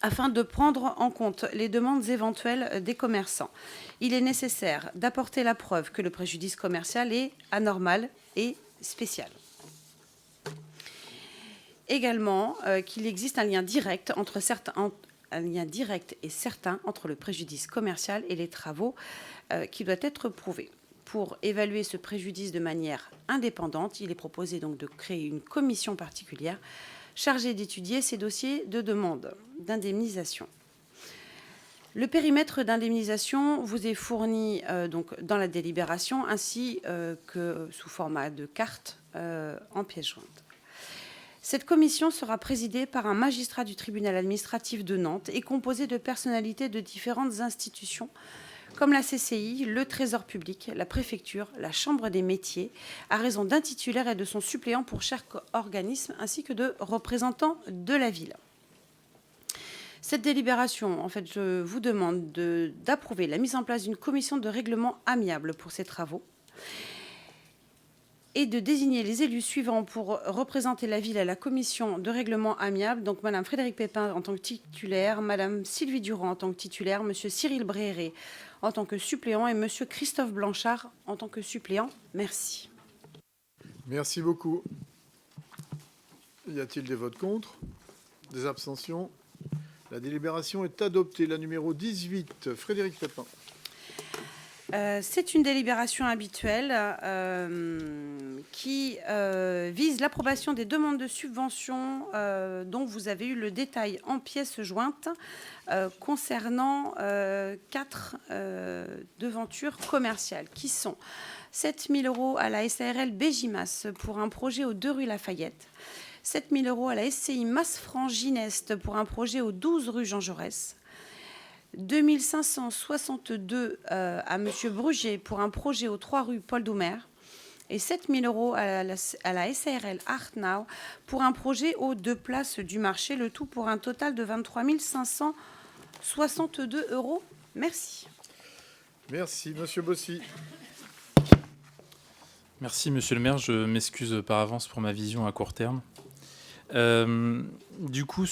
Afin de prendre en compte les demandes éventuelles des commerçants, il est nécessaire d'apporter la preuve que le préjudice commercial est anormal et spécial. Également, qu'il existe un lien direct et certain entre le préjudice commercial et les travaux qui doit être prouvé. Pour évaluer ce préjudice de manière indépendante, il est proposé donc de créer une commission particulière chargée d'étudier ces dossiers de demande d'indemnisation. Le périmètre d'indemnisation vous est fourni donc dans la délibération ainsi que sous format de carte en pièce jointe. Cette commission sera présidée par un magistrat du tribunal administratif de Nantes et composée de personnalités de différentes institutions comme la CCI, le Trésor public, la préfecture, la Chambre des métiers, à raison d'un titulaire et de son suppléant pour chaque organisme, ainsi que de représentants de la ville. Cette délibération, en fait, je vous demande d'approuver la mise en place d'une commission de règlement amiable pour ces travaux et de désigner les élus suivants pour représenter la ville à la commission de règlement amiable. Donc, Madame Frédéric Pépin en tant que titulaire, Madame Sylvie Durand en tant que titulaire, Monsieur Cyril Bréré en tant que suppléant et Monsieur Christophe Blanchard en tant que suppléant. Merci. Merci beaucoup. Y a-t-il des votes contre? Des abstentions? La délibération est adoptée. La numéro 18, Frédéric Pépin. C'est une délibération habituelle qui vise l'approbation des demandes de subvention dont vous avez eu le détail en pièces jointes concernant 4 devantures commerciales qui sont 7 000 € à la SARL Bégimas pour un projet aux 2 rue Lafayette, 7 000 € à la SCI Masfranc-Gineste pour un projet aux 12 rue Jean Jaurès, 2 562 à M. Bruget pour un projet aux 3 rue Paul Doumer et 7 000 € à la SARL Artnau pour un projet aux 2 places du marché, le tout pour un total de 23 562 €. Merci. Merci, Monsieur Bossy. Merci, Monsieur le maire. Je m'excuse par avance pour ma vision à court terme. Du coup,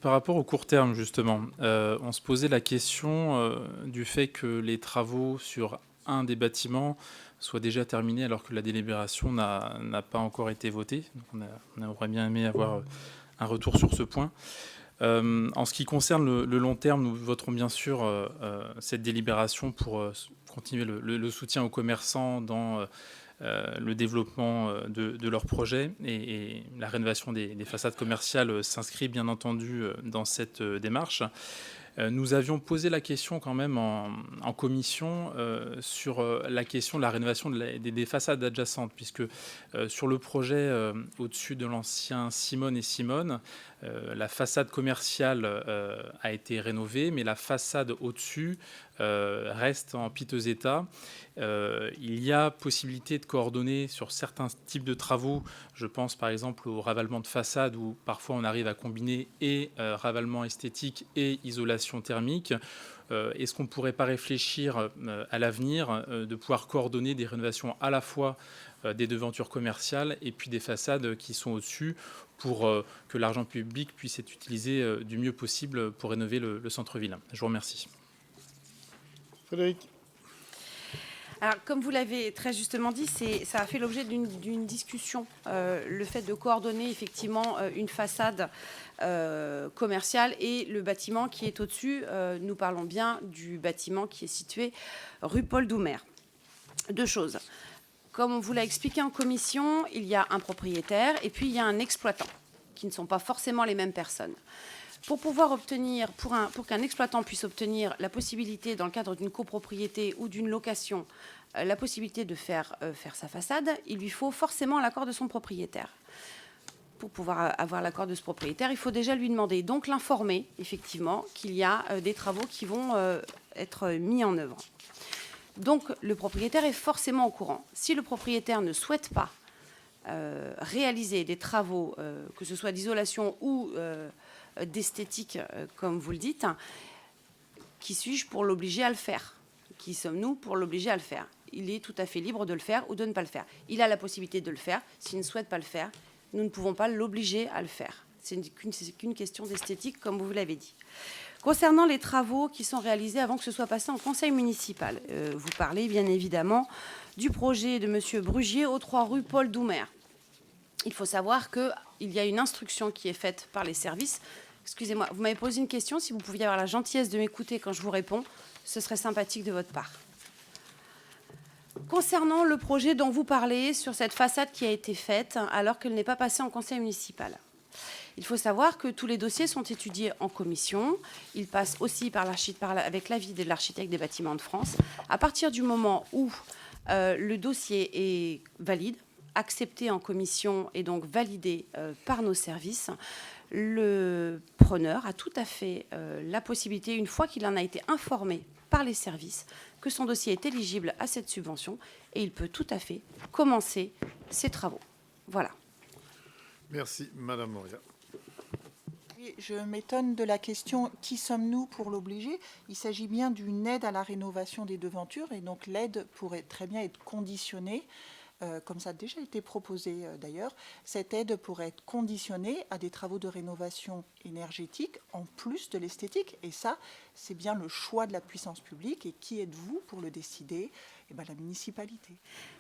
par rapport au court terme, justement, on se posait la question du fait que les travaux sur un des bâtiments soient déjà terminés alors que la délibération n'a pas encore été votée. Donc on aurait bien aimé avoir un retour sur ce point. En ce qui concerne le long terme, nous voterons bien sûr cette délibération pour continuer le soutien aux commerçants dans le développement de leurs projets, et la rénovation des façades commerciales s'inscrit bien entendu dans cette démarche. Nous avions posé la question quand même en commission sur la question de la rénovation des façades adjacentes, puisque sur le projet au-dessus de l'ancien Simone et Simone, la façade commerciale a été rénovée, mais la façade au-dessus reste en piteux état. Il y a possibilité de coordonner sur certains types de travaux. Je pense par exemple au ravalement de façade, où parfois on arrive à combiner et ravalement esthétique et isolation thermique. Est-ce qu'on ne pourrait pas réfléchir à l'avenir de pouvoir coordonner des rénovations à la fois des devantures commerciales et puis des façades qui sont au-dessus, pour que l'argent public puisse être utilisé du mieux possible pour rénover le centre-ville? Je vous remercie. Frédéric. Alors, comme vous l'avez très justement dit, ça a fait l'objet d'une discussion. Le fait de coordonner effectivement une façade commerciale et le bâtiment qui est au-dessus. Nous parlons bien du bâtiment qui est situé rue Paul Doumer. Deux choses. Comme on vous l'a expliqué en commission, il y a un propriétaire et puis il y a un exploitant, qui ne sont pas forcément les mêmes personnes. Pour pouvoir obtenir, pour qu'un exploitant puisse obtenir la possibilité, dans le cadre d'une copropriété ou d'une location, la possibilité de faire sa façade, il lui faut forcément l'accord de son propriétaire. Pour pouvoir avoir l'accord de ce propriétaire, il faut déjà lui demander, donc l'informer, effectivement, qu'il y a des travaux qui vont être mis en œuvre. Donc le propriétaire est forcément au courant. Si le propriétaire ne souhaite pas réaliser des travaux, que ce soit d'isolation ou d'esthétique, comme vous le dites, qui suis-je pour l'obliger à le faire? Qui sommes-nous pour l'obliger à le faire? Il est tout à fait libre de le faire ou de ne pas le faire. Il a la possibilité de le faire. S'il ne souhaite pas le faire, nous ne pouvons pas l'obliger à le faire. C'est qu'une question d'esthétique, comme vous l'avez dit. Concernant les travaux qui sont réalisés avant que ce soit passé en conseil municipal, vous parlez bien évidemment du projet de M. Brugier au 3 rue Paul Doumer. Il faut savoir qu'il y a une instruction qui est faite par les services. Excusez-moi, vous m'avez posé une question. Si vous pouviez avoir la gentillesse de m'écouter quand je vous réponds, ce serait sympathique de votre part. Concernant le projet dont vous parlez sur cette façade qui a été faite alors qu'elle n'est pas passée en conseil municipal, il faut savoir que tous les dossiers sont étudiés en commission. Ils passent aussi avec l'avis de l'architecte des bâtiments de France. À partir du moment où le dossier est valide, accepté en commission et donc validé par nos services, le preneur a tout à fait la possibilité, une fois qu'il en a été informé par les services, que son dossier est éligible à cette subvention, et il peut tout à fait commencer ses travaux. Voilà. Merci, Madame Moria. Je m'étonne de la question « Qui sommes-nous pour l'obliger ?» Il s'agit bien d'une aide à la rénovation des devantures, et donc l'aide pourrait très bien être conditionnée, comme ça a déjà été proposé d'ailleurs. Cette aide pourrait être conditionnée à des travaux de rénovation énergétique en plus de l'esthétique, et ça, c'est bien le choix de la puissance publique. Et qui êtes-vous pour le décider? Eh bien, la municipalité.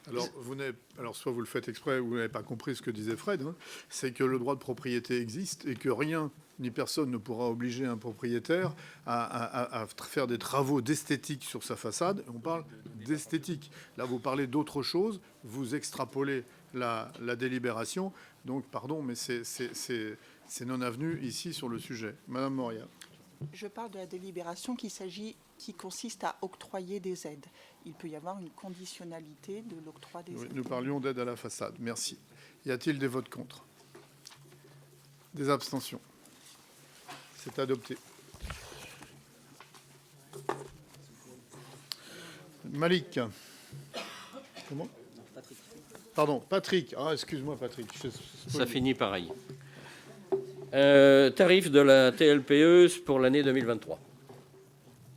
Alors, soit vous le faites exprès ou vous n'avez pas compris ce que disait Fred, hein, c'est que le droit de propriété existe et que rien ni personne ne pourra obliger un propriétaire à faire des travaux d'esthétique sur sa façade. On parle d'esthétique. Là, vous parlez d'autre chose, vous extrapolez la délibération. Donc, pardon, mais c'est non avenu ici sur le sujet. Madame Moria. Je parle de la délibération qui consiste à octroyer des aides. Il peut y avoir une conditionnalité de l'octroi des aides. Nous parlions d'aide à la façade. Merci. Y a-t-il des votes contre? Des abstentions? C'est adopté. Malik. Comment? Patrick. Pardon, Patrick. Ah, excuse-moi, Patrick. Ça finit pareil. Tarif de la TLPE pour l'année 2023.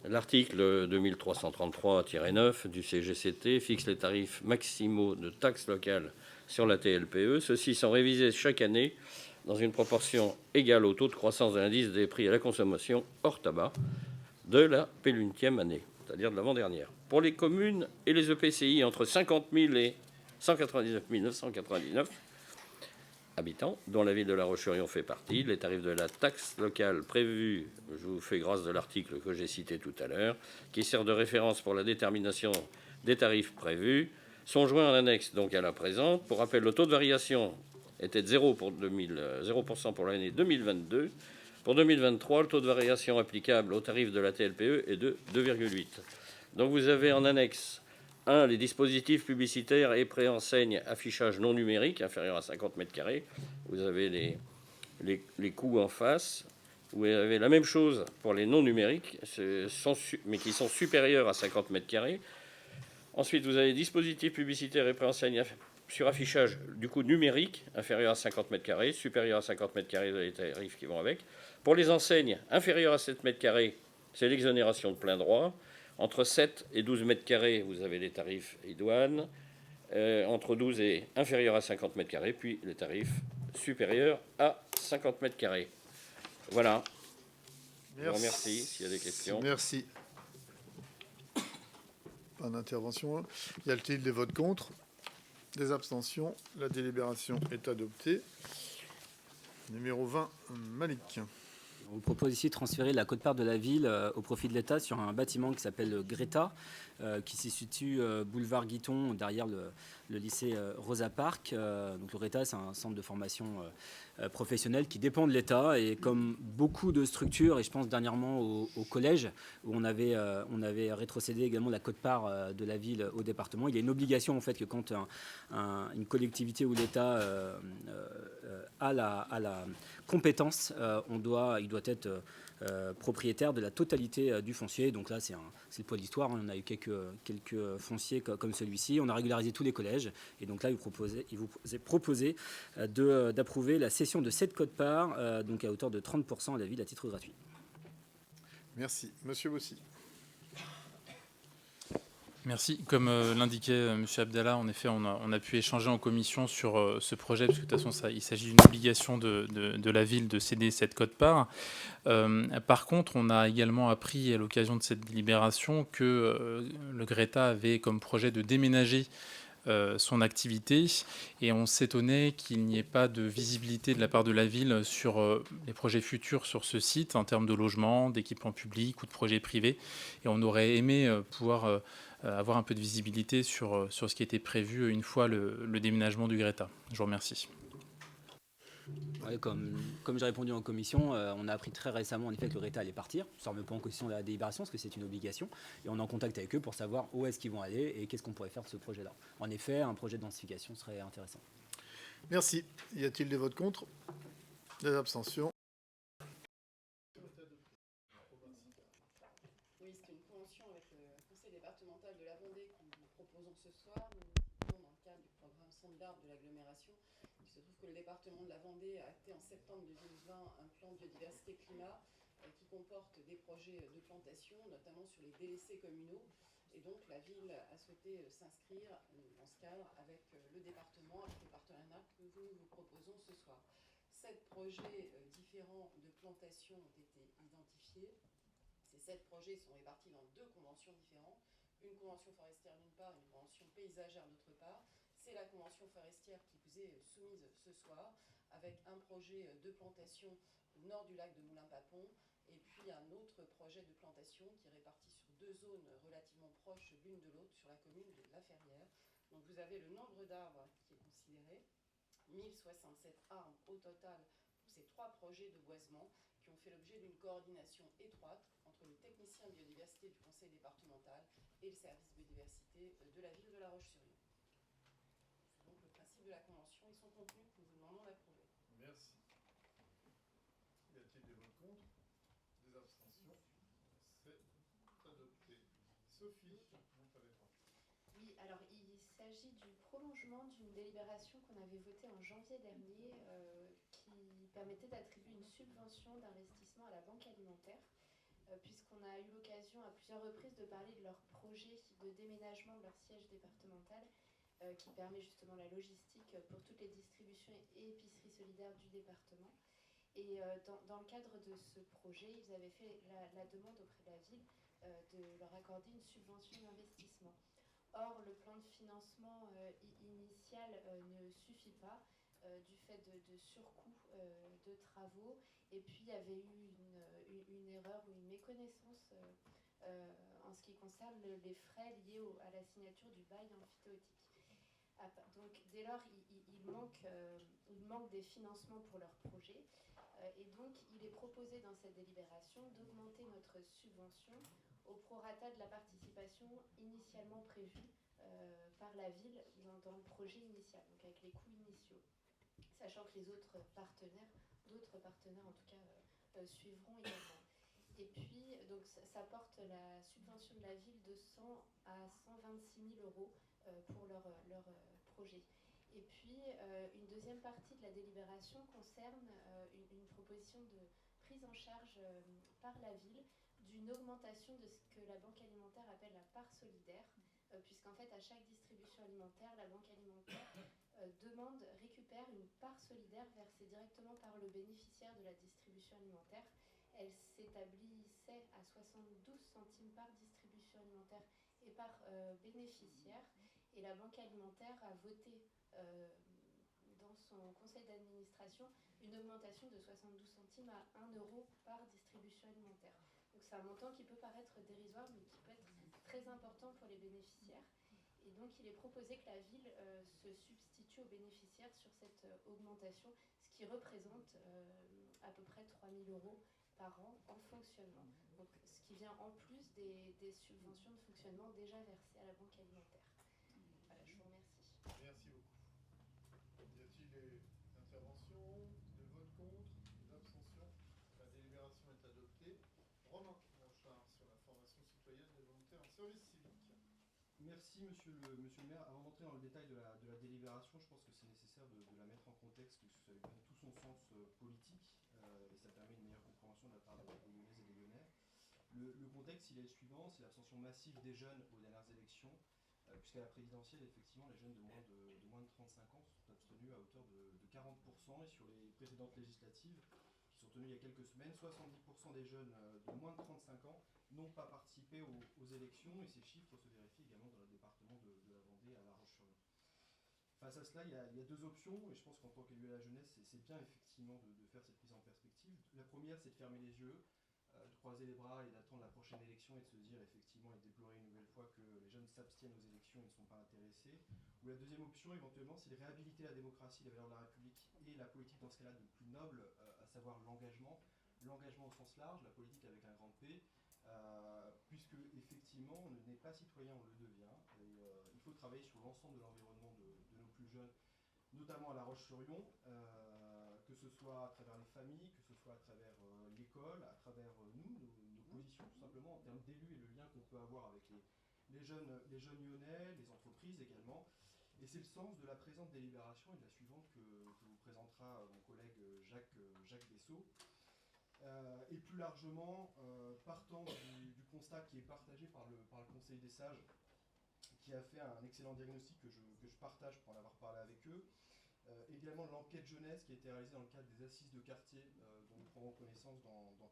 L'article 2333-9 du CGCT fixe les tarifs maximaux de taxes locales sur la TLPE. Ceux-ci sont révisés chaque année dans une proportion égale au taux de croissance de l'indice des prix à la consommation hors tabac de la pénultième année, c'est-à-dire de l'avant-dernière. Pour les communes et les EPCI entre 50 000 et 199 999, habitants, dont la ville de La Roche-sur-Yon fait partie. Les tarifs de la taxe locale prévus, je vous fais grâce de l'article que j'ai cité tout à l'heure, qui sert de référence pour la détermination des tarifs prévus, sont joints en annexe donc à la présente. Pour rappel, le taux de variation était de 0% pour l'année 2022. Pour 2023, le taux de variation applicable au tarif de la TLPE est de 2,8. Donc vous avez en annexe 1 les dispositifs publicitaires et préenseignes affichage non numérique inférieur à 50 mètres carrés. Vous avez les coûts en face. Vous avez la même chose pour les non numériques, mais qui sont supérieurs à 50 mètres carrés. Ensuite, vous avez les dispositifs publicitaires et préenseignes sur affichage du coût numérique inférieur à 50 mètres carrés, supérieur à 50 mètres carrés, les tarifs qui vont avec. Pour les enseignes inférieures à 7 mètres carrés, c'est l'exonération de plein droit. Entre 7 et 12 mètres carrés, vous avez les tarifs et douanes. Entre 12 et inférieur à 50 mètres carrés, puis les tarifs supérieurs à 50 mètres carrés. Voilà. Je vous remercie. S'il y a des questions. Merci. Pas d'intervention. Y a-t-il des votes contre? Des abstentions? La délibération est adoptée. Numéro 20, Malik. On vous propose ici de transférer la quote-part de la ville au profit de l'État sur un bâtiment qui s'appelle Greta, qui se situe boulevard Guiton, derrière le lycée Rosa Parks. Donc le Greta, c'est un centre de formation professionnelle qui dépend de l'État. Et comme beaucoup de structures, et je pense dernièrement au collège, où on avait rétrocédé également la quote-part de la ville au département, il y a une obligation en fait que quand une collectivité ou l'État a la compétence, il doit être propriétaire de la totalité du foncier. Donc là, c'est le poids de l'histoire. On a eu quelques fonciers comme celui-ci. On a régularisé tous les collèges. Et donc là, il vous est proposé d'approuver la cession de cette quote-part, donc à hauteur de 30% à la ville à titre gratuit. Merci. Monsieur Bossy. Merci. Comme l'indiquait M. Abdallah, en effet, on a pu échanger en commission sur ce projet, parce que de toute façon, il s'agit d'une obligation de la ville de céder cette quote-part. Par contre, on a également appris à l'occasion de cette délibération que le Greta avait comme projet de déménager son activité, et on s'étonnait qu'il n'y ait pas de visibilité de la part de la ville sur les projets futurs sur ce site en termes de logement, d'équipements publics ou de projets privés, et on aurait aimé pouvoir avoir un peu de visibilité sur ce qui était prévu une fois le déménagement du Greta. Je vous remercie. Ouais, comme j'ai répondu en commission, on a appris très récemment en effet que le Greta allait partir. Ça ne remet pas en question la délibération parce que c'est une obligation. Et on est en contact avec eux pour savoir où est-ce qu'ils vont aller et qu'est-ce qu'on pourrait faire de ce projet-là. En effet, un projet de densification serait intéressant. Merci. Y a-t-il des votes contre? Des abstentions? Oui, c'est une convention avec le conseil départemental de la Vendée que nous proposons ce soir. Nous dans le cadre du programme Centre d'Arbre de l'agglomération. Il se trouve que le département de la Vendée a acté en septembre 2020 un plan biodiversité climat qui comporte des projets de plantation, notamment sur les délaissés communaux. Et donc la ville a souhaité s'inscrire dans ce cadre avec le département, avec le partenariat que nous vous proposons ce soir. 7 projets différents de plantation ont été identifiés. Ces 7 projets sont répartis dans 2 conventions différentes. Une convention forestière d'une part, une convention paysagère d'autre part. C'est la convention forestière qui vous est soumise ce soir, avec un projet de plantation au nord du lac de Moulins-Papon, et puis un autre projet de plantation qui est réparti sur 2 zones relativement proches l'une de l'autre sur la commune de La Ferrière. Donc vous avez le nombre d'arbres qui est considéré, 1067 arbres au total pour ces 3 projets de boisement qui ont fait l'objet d'une coordination étroite entre le technicien de biodiversité du conseil départemental et le service biodiversité de la ville de La Roche-sur-Yon. Donc le principe de la convention et son contenu que nous vous demandons d'approuver. Merci. Y a-t-il des votes contre? Des abstentions? C'est adopté. Sophie, vous savez pas. Oui, alors il s'agit du prolongement d'une délibération qu'on avait votée en janvier dernier qui permettait d'attribuer une subvention d'investissement à la Banque alimentaire, puisqu'on a eu l'occasion à plusieurs reprises de parler de leur projet de déménagement de leur siège départemental, qui permet justement la logistique pour toutes les distributions et épiceries solidaires du département. Et dans le cadre de ce projet, ils avaient fait la demande auprès de la ville de leur accorder une subvention d'investissement. Or, le plan de financement initial ne suffit pas. du fait de surcoûts de travaux. Et puis il y avait eu une erreur ou une méconnaissance en ce qui concerne les frais liés à la signature du bail emphytéotique. Donc dès lors, il manque des financements pour leur projet. Et donc il est proposé dans cette délibération d'augmenter notre subvention au prorata de la participation initialement prévue par la ville dans le projet initial, donc avec les coûts initiaux. Sachant que les d'autres partenaires en tout cas, suivront également. Et puis, donc, ça porte la subvention de la ville de 100 à 126 000 euros pour leur projet. Et puis, une deuxième partie de la délibération concerne une proposition de prise en charge par la ville d'une augmentation de ce que la Banque alimentaire appelle la part solidaire, puisqu'en fait, à chaque distribution alimentaire, la Banque alimentaire récupère une part solidaire versée directement par le bénéficiaire de la distribution alimentaire. Elle s'établissait à 72 centimes par distribution alimentaire et par bénéficiaire. Et la Banque alimentaire a voté dans son conseil d'administration une augmentation de 72 centimes à 1 euro par distribution alimentaire. Donc c'est un montant qui peut paraître dérisoire, mais qui peut être très important pour les bénéficiaires. Et donc il est proposé que la ville se substitue aux bénéficiaires sur cette augmentation, ce qui représente à peu près 3 000 euros par an en fonctionnement. Donc ce qui vient en plus des subventions de fonctionnement déjà versées à la Banque alimentaire. Voilà, je vous remercie. Merci beaucoup. Y a-t-il des interventions, de vote contre, d'abstention? La délibération est adoptée. Romain Blanchard sur la formation citoyenne des volontaires en service civique. Merci Monsieur le maire. Avant d'entrer dans le détail de la délibération, je pense que c'est nécessaire de la mettre en contexte, parce que ça lui donne tout son sens politique et ça permet une meilleure compréhension de la part des Lyonnaises et des Lyonnais. Le contexte, il est le suivant, c'est l'abstention massive des jeunes aux dernières élections, puisqu'à la présidentielle, effectivement, les jeunes de moins de 35 ans sont abstenus à hauteur de 40%, et sur les précédentes législatives, qui sont tenues il y a quelques semaines, 70% des jeunes de moins de 35 ans n'ont pas participé aux élections, et ces chiffres se vérifient également dans le département de la Vendée à La Roche-sur-Yon. Face à cela, il y a deux options, et je pense qu'en tant qu'élu à la jeunesse, c'est bien effectivement de faire cette prise en perspective. La première, c'est de fermer les yeux, de croiser les bras et d'attendre la prochaine élection et de se dire effectivement et de déplorer une nouvelle fois que les jeunes s'abstiennent aux élections et ne sont pas intéressés. Ou la deuxième option, éventuellement, c'est de réhabiliter la démocratie, les valeurs de la République et la politique dans ce cas-là de plus noble, à savoir l'engagement au sens large, la politique avec un grand P, puisque effectivement on n'est pas citoyen, on le devient, et il faut travailler sur l'ensemble de l'environnement de nos plus jeunes, notamment à La Roche-sur-Yon, que ce soit à travers les familles, que ce soit à travers l'école, à travers nos positions tout simplement en termes d'élus et le lien qu'on peut avoir avec les jeunes lyonnais, les entreprises également. Et c'est le sens de la présente délibération et de la suivante que vous présentera mon collègue Jacques Bessot. Et plus largement, partant du constat qui est partagé par le Conseil des sages, qui a fait un excellent diagnostic que je partage pour en avoir parlé avec eux, également de l'enquête jeunesse qui a été réalisée dans le cadre des assises de quartier dont nous prendrons connaissance dans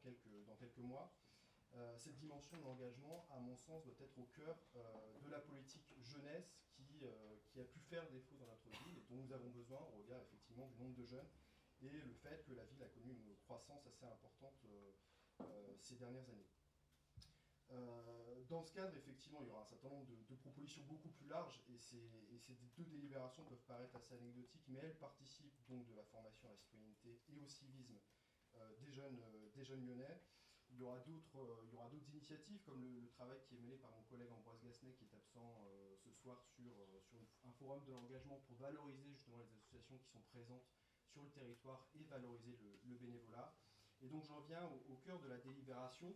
quelques mois. Cette dimension de l'engagement, à mon sens, doit être au cœur de la politique jeunesse qui a pu faire défaut dans notre ville et dont nous avons besoin au regard effectivement du nombre de jeunes et le fait que la ville a connu une croissance assez importante ces dernières années. Dans ce cadre, effectivement, il y aura un certain nombre de propositions beaucoup plus larges et ces deux délibérations peuvent paraître assez anecdotiques, mais elles participent donc de la formation à la citoyenneté et au civisme des jeunes lyonnais. Il y aura d'autres initiatives, comme le travail qui est mené par mon collègue Ambroise Gassenet, qui est absent ce soir sur un forum de l'engagement pour valoriser justement les associations qui sont présentes sur le territoire et valoriser le bénévolat. Et donc j'en viens au cœur de la délibération,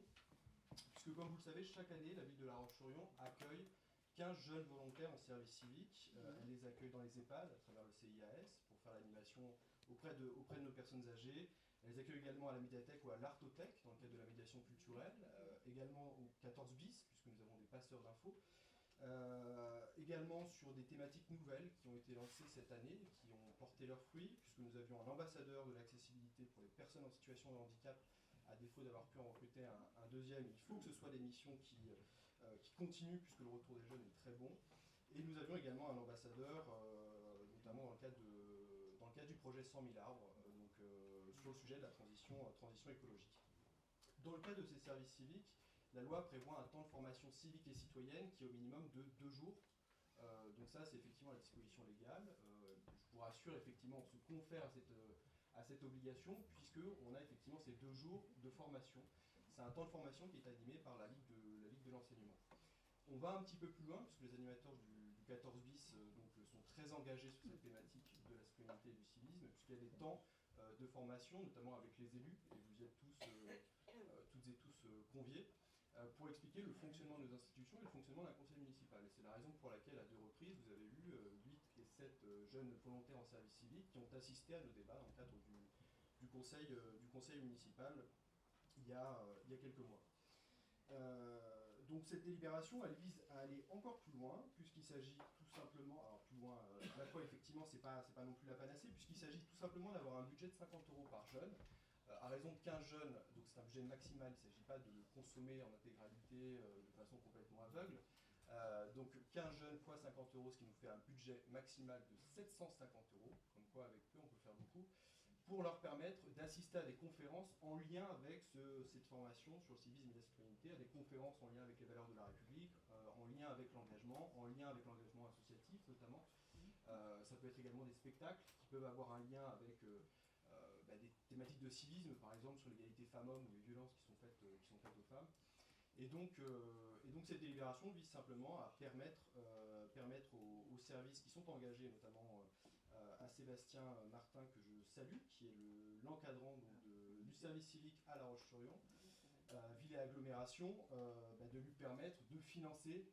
puisque comme vous le savez, chaque année, la ville de La Roche-sur-Yon accueille 15 jeunes volontaires en service civique. Elle les accueille dans les EHPAD à travers le CIAS pour faire l'animation auprès de nos personnes âgées. Elle les accueille également à la médiathèque ou à l'artothèque dans le cadre de la médiation culturelle, également au 14 bis, puisque nous avons des passeurs d'infos. Également sur des thématiques nouvelles qui ont été lancées cette année, qui ont porté leurs fruits, puisque nous avions un ambassadeur de l'accessibilité pour les personnes en situation de handicap. À défaut d'avoir pu en recruter un deuxième, il faut que ce soit des missions qui continuent, puisque le retour des jeunes est très bon. Et nous avions également un ambassadeur, notamment dans le cadre cadre du projet 100 000 arbres, sur le sujet de la transition écologique. Dans le cadre de ces services civiques, la loi prévoit un temps de formation civique et citoyenne qui est au minimum de 2 jours. Donc ça, c'est effectivement la disposition légale. Je vous rassure, effectivement, on se confère à cette obligation, puisqu'on a effectivement ces 2 jours de formation. C'est un temps de formation qui est animé par la Ligue de l'enseignement. On va un petit peu plus loin, puisque les animateurs du 14 bis sont très engagés sur cette thématique de la citoyenneté et du civisme, puisqu'il y a des temps de formation, notamment avec les élus, et vous y êtes toutes et tous conviés, pour expliquer le fonctionnement de nos institutions et le fonctionnement d'un conseil municipal. Et c'est la raison pour laquelle, à 2 reprises, vous avez eu 8 et 7 jeunes volontaires en service civique qui ont assisté à nos débats dans le cadre du conseil municipal il y a quelques mois. Donc cette délibération, elle vise à aller encore plus loin, puisqu'il s'agit tout simplement, alors plus loin, à la fois effectivement c'est pas non plus la panacée, puisqu'il s'agit tout simplement d'avoir un budget de 50 € par jeune, à raison de 15 jeunes, donc c'est un budget maximal, il ne s'agit pas de le consommer en intégralité de façon complètement aveugle. Donc 15 jeunes fois 50 €, ce qui nous fait un budget maximal de 750 €, comme quoi avec peu on peut faire beaucoup, pour leur permettre d'assister à des conférences en lien avec cette formation sur le civisme et la citoyenneté, à des conférences en lien avec les valeurs de la République, en lien avec l'engagement, en lien avec l'engagement associatif notamment. Ça peut être également des spectacles qui peuvent avoir un lien avec des thématiques de civisme, par exemple sur l'égalité femmes-hommes ou les violences qui sont faites aux femmes. Et donc cette délibération vise simplement à permettre aux services qui sont engagés, notamment à Sébastien Martin, que je salue, qui est l'encadrant du service civique à La Roche-sur-Yon, ville et agglomération, de lui permettre de financer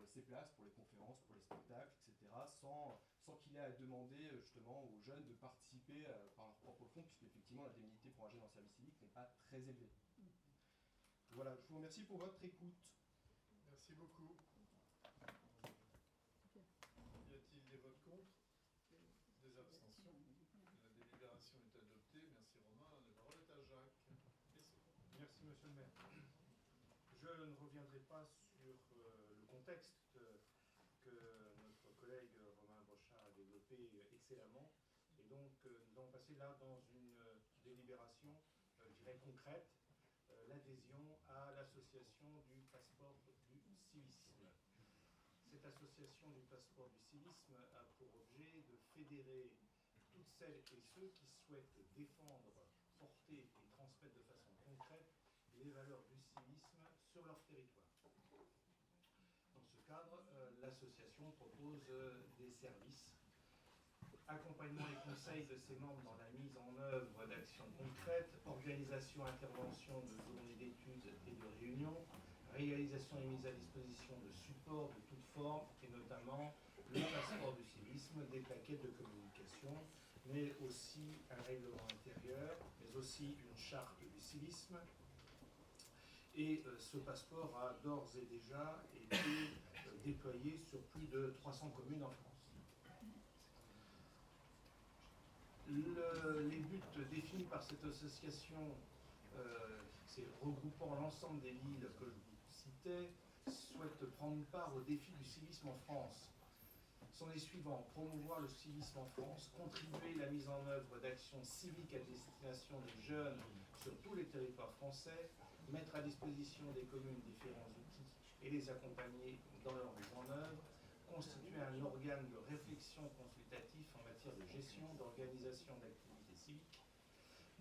ces places pour les conférences, pour les spectacles, etc., sans qu'il ait à demander justement aux jeunes de participer par leur propre fonds, puisque effectivement l'indemnité pour un jeune en service civique n'est pas très élevée. Voilà, je vous remercie pour votre écoute. Merci beaucoup. Y a-t-il des votes contre? Des abstentions? La délibération est adoptée. Merci Romain. La parole est à Jacques. Merci Monsieur le maire. Je ne reviendrai pas sur le contexte que notre collègue Romain Brochard a développé excellemment. Et donc nous allons passer là dans une délibération, je dirais concrète, l'adhésion à l'association du passeport du civisme. Cette association du passeport du civisme a pour objet de fédérer toutes celles et ceux qui souhaitent défendre, porter et transmettre de façon concrète les valeurs du civisme sur leur territoire. Dans ce cadre, l'association propose des services, accompagnement et conseil de ses membres dans la mise en œuvre d'actions concrètes, organisation, intervention de journées d'études et de réunions, réalisation et mise à disposition de supports de toutes formes, et notamment le passeport du civisme, des plaquettes de communication, mais aussi un règlement intérieur, mais aussi une charte du civisme. Et ce passeport a d'ores et déjà été déployé sur plus de 300 communes en France. Les buts définis par cette association, c'est regroupant l'ensemble des villes que je vous citais, souhaitent prendre part au défi du civisme en France. Sont les suivants: promouvoir le civisme en France, contribuer à la mise en œuvre d'actions civiques à destination des jeunes sur tous les territoires français, mettre à disposition des communes différents outils et les accompagner dans leur mise en œuvre, constituer un organe de réflexion consultatif en matière de gestion, d'organisation d'activités civiques,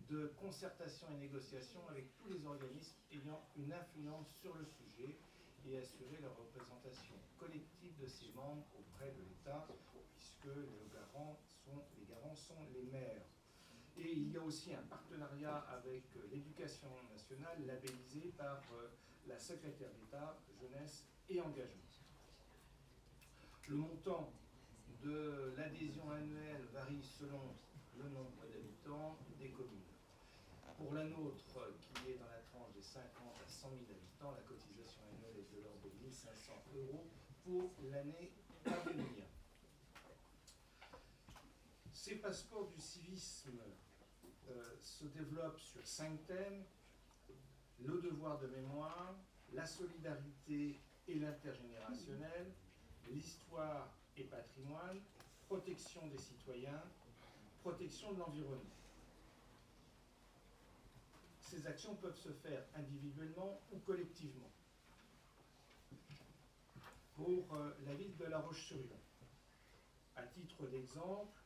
de concertation et négociation avec tous les organismes ayant une influence sur le sujet et assurer la représentation collective de ses membres auprès de l'État, puisque les garants sont les maires. Et il y a aussi un partenariat avec l'Éducation nationale labellisé par la secrétaire d'État Jeunesse et Engagement. Le montant de l'adhésion annuelle varie selon le nombre d'habitants des communes. Pour la nôtre, qui est dans la tranche des 50 à 100 000 habitants, la cotisation annuelle est de l'ordre de 1 500 € pour l'année à venir. Ces passeports du civisme se développent sur 5 thèmes: le devoir de mémoire, la solidarité et l'intergénérationnel, l'histoire et patrimoine, protection des citoyens, protection de l'environnement. Ces actions peuvent se faire individuellement ou collectivement. Pour la ville de La Roche-sur-Yon, à titre d'exemple,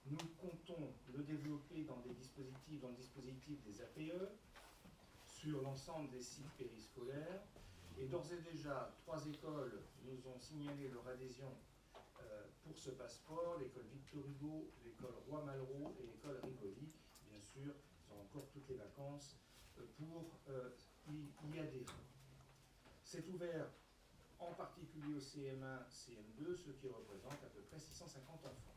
nous comptons le développer dans le dispositif des APE, sur l'ensemble des sites périscolaires. Et d'ores et déjà, 3 écoles nous ont signalé leur adhésion pour ce passeport, l'école Victor Hugo, l'école Roi Malraux et l'école Rivoli. Bien sûr, ils ont encore toutes les vacances pour y adhérer. C'est ouvert en particulier au CM1, CM2, ce qui représente à peu près 650 enfants.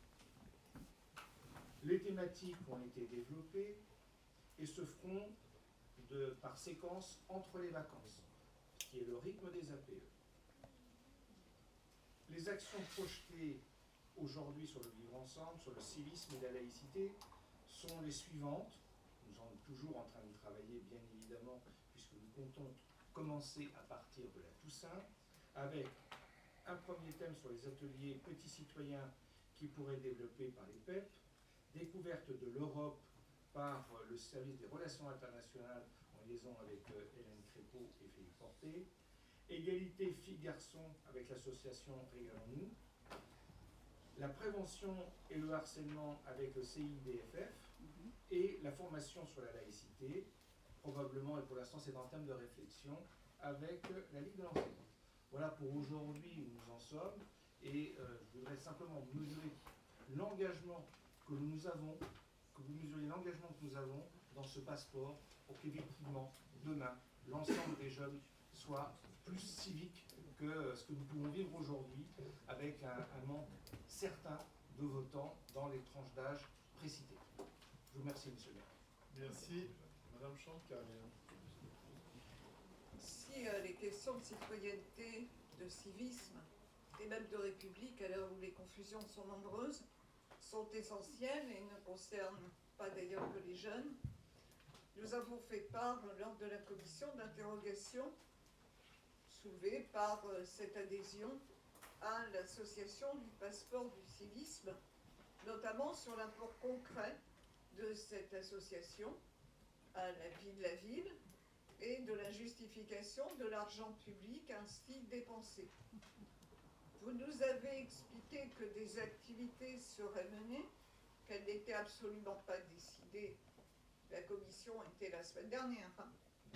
Les thématiques ont été développées et se feront par séquence entre les vacances, qui est le rythme des APE. Les actions projetées aujourd'hui sur le vivre ensemble, sur le civisme et la laïcité, sont les suivantes. Nous sommes toujours en train de travailler, bien évidemment, puisque nous comptons commencer à partir de la Toussaint, avec un premier thème sur les ateliers petits citoyens qui pourraient être développés par les PEP, découverte de l'Europe par le service des relations internationales en liaison avec Hélène Crépeau et Philippe Porté, égalité filles-garçons avec l'association Régalons-nous, la prévention et le harcèlement avec le CIDFF et la formation sur la laïcité, probablement, et pour l'instant c'est en termes de réflexion, avec la Ligue de l'enseignement. Voilà pour aujourd'hui où nous en sommes, et je voudrais simplement mesurer l'engagement que nous avons, que vous mesuriez l'engagement que nous avons dans ce passeport pour qu'effectivement, demain, l'ensemble des jeunes soient plus civiques que ce que nous pouvons vivre aujourd'hui, avec un manque certain de votants dans les tranches d'âge précitées. Je vous remercie, monsieur le maire. Merci. Madame Chancal. Si les questions de citoyenneté, de civisme et même de république, à l'heure où les confusions sont nombreuses, sont essentielles et ne concernent pas d'ailleurs que les jeunes, nous avons fait part lors de la commission d'interrogation soulevée par cette adhésion à l'association du passeport du civisme, notamment sur l'apport concret de cette association à la vie de la ville et de la justification de l'argent public ainsi dépensé. Vous nous avez expliqué que des activités seraient menées, qu'elles n'étaient absolument pas décidées. La commission était la semaine dernière,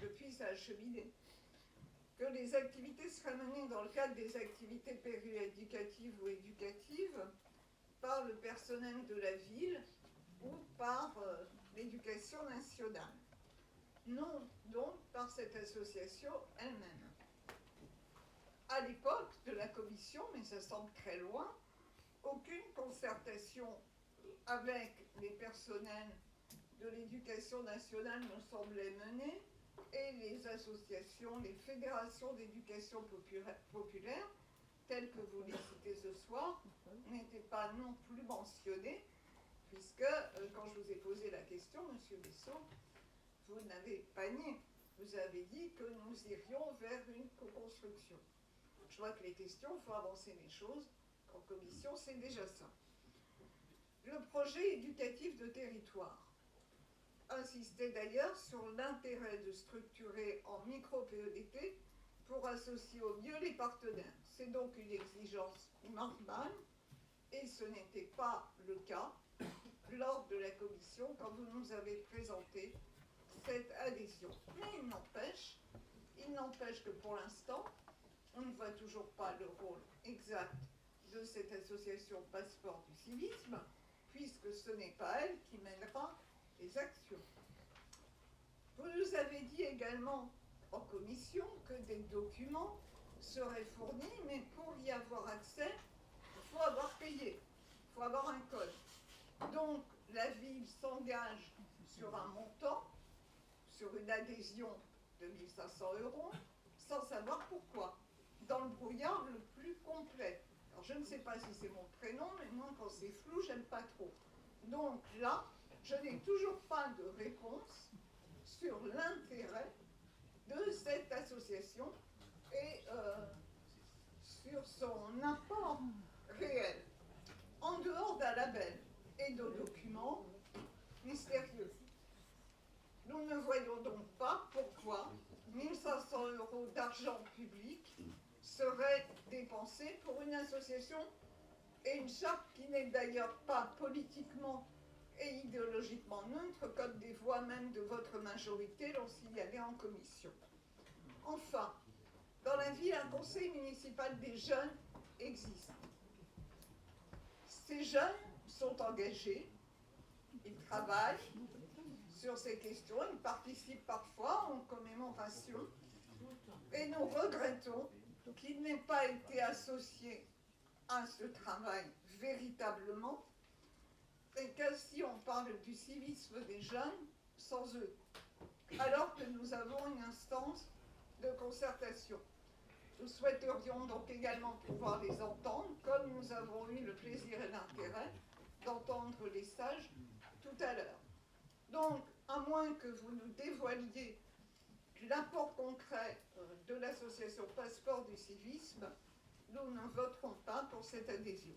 depuis ça a cheminé. Que les activités seraient menées dans le cadre des activités péréducatives ou éducatives par le personnel de la ville ou par l'éducation nationale. Non, donc par cette association elle-même. À l'époque de la commission, mais ça semble très loin, aucune concertation avec les personnels de l'éducation nationale ne semblait menée, et les associations, les fédérations d'éducation populaire, telles que vous les citez ce soir, n'étaient pas non plus mentionnées, puisque quand je vous ai posé la question, monsieur Besson, vous n'avez pas nié. Vous avez dit que nous irions vers une co-construction. Je vois que les questions, il faut avancer les choses. En commission, c'est déjà ça. Le projet éducatif de territoire insistait d'ailleurs sur l'intérêt de structurer en micro-PEDT pour associer au mieux les partenaires. C'est donc une exigence normale et ce n'était pas le cas lors de la commission quand vous nous avez présenté cette adhésion. Mais il n'empêche que pour l'instant, on ne voit toujours pas le rôle exact de cette association Passeport du civisme, puisque ce n'est pas elle qui mènera les actions. Vous nous avez dit également en commission que des documents seraient fournis, mais pour y avoir accès, il faut avoir payé, il faut avoir un code. Donc la ville s'engage sur un montant, sur une adhésion de 1 500 €, sans savoir pourquoi, dans le brouillard le plus complet. Alors je ne sais pas si c'est mon prénom, mais moi quand c'est flou, j'aime pas trop. Donc là, je n'ai toujours pas de réponse sur l'intérêt de cette association et sur son apport réel, en dehors d'un label et association et une charte qui n'est d'ailleurs pas politiquement et idéologiquement neutre, comme des voix même de votre majorité l'ont signalé en commission. Enfin, dans la ville, un conseil municipal des jeunes existe. Ces jeunes sont engagés, ils travaillent sur ces questions, ils participent parfois en commémoration, et nous regrettons qu'ils n'aient pas été associés à ce travail véritablement, et qu'ainsi on parle du civisme des jeunes sans eux, alors que nous avons une instance de concertation. Nous souhaiterions donc également pouvoir les entendre, comme nous avons eu le plaisir et l'intérêt d'entendre les sages tout à l'heure. Donc, à moins que vous nous dévoiliez l'apport concret de l'association Passeport du civisme, nous ne voterons pas pour cette adhésion.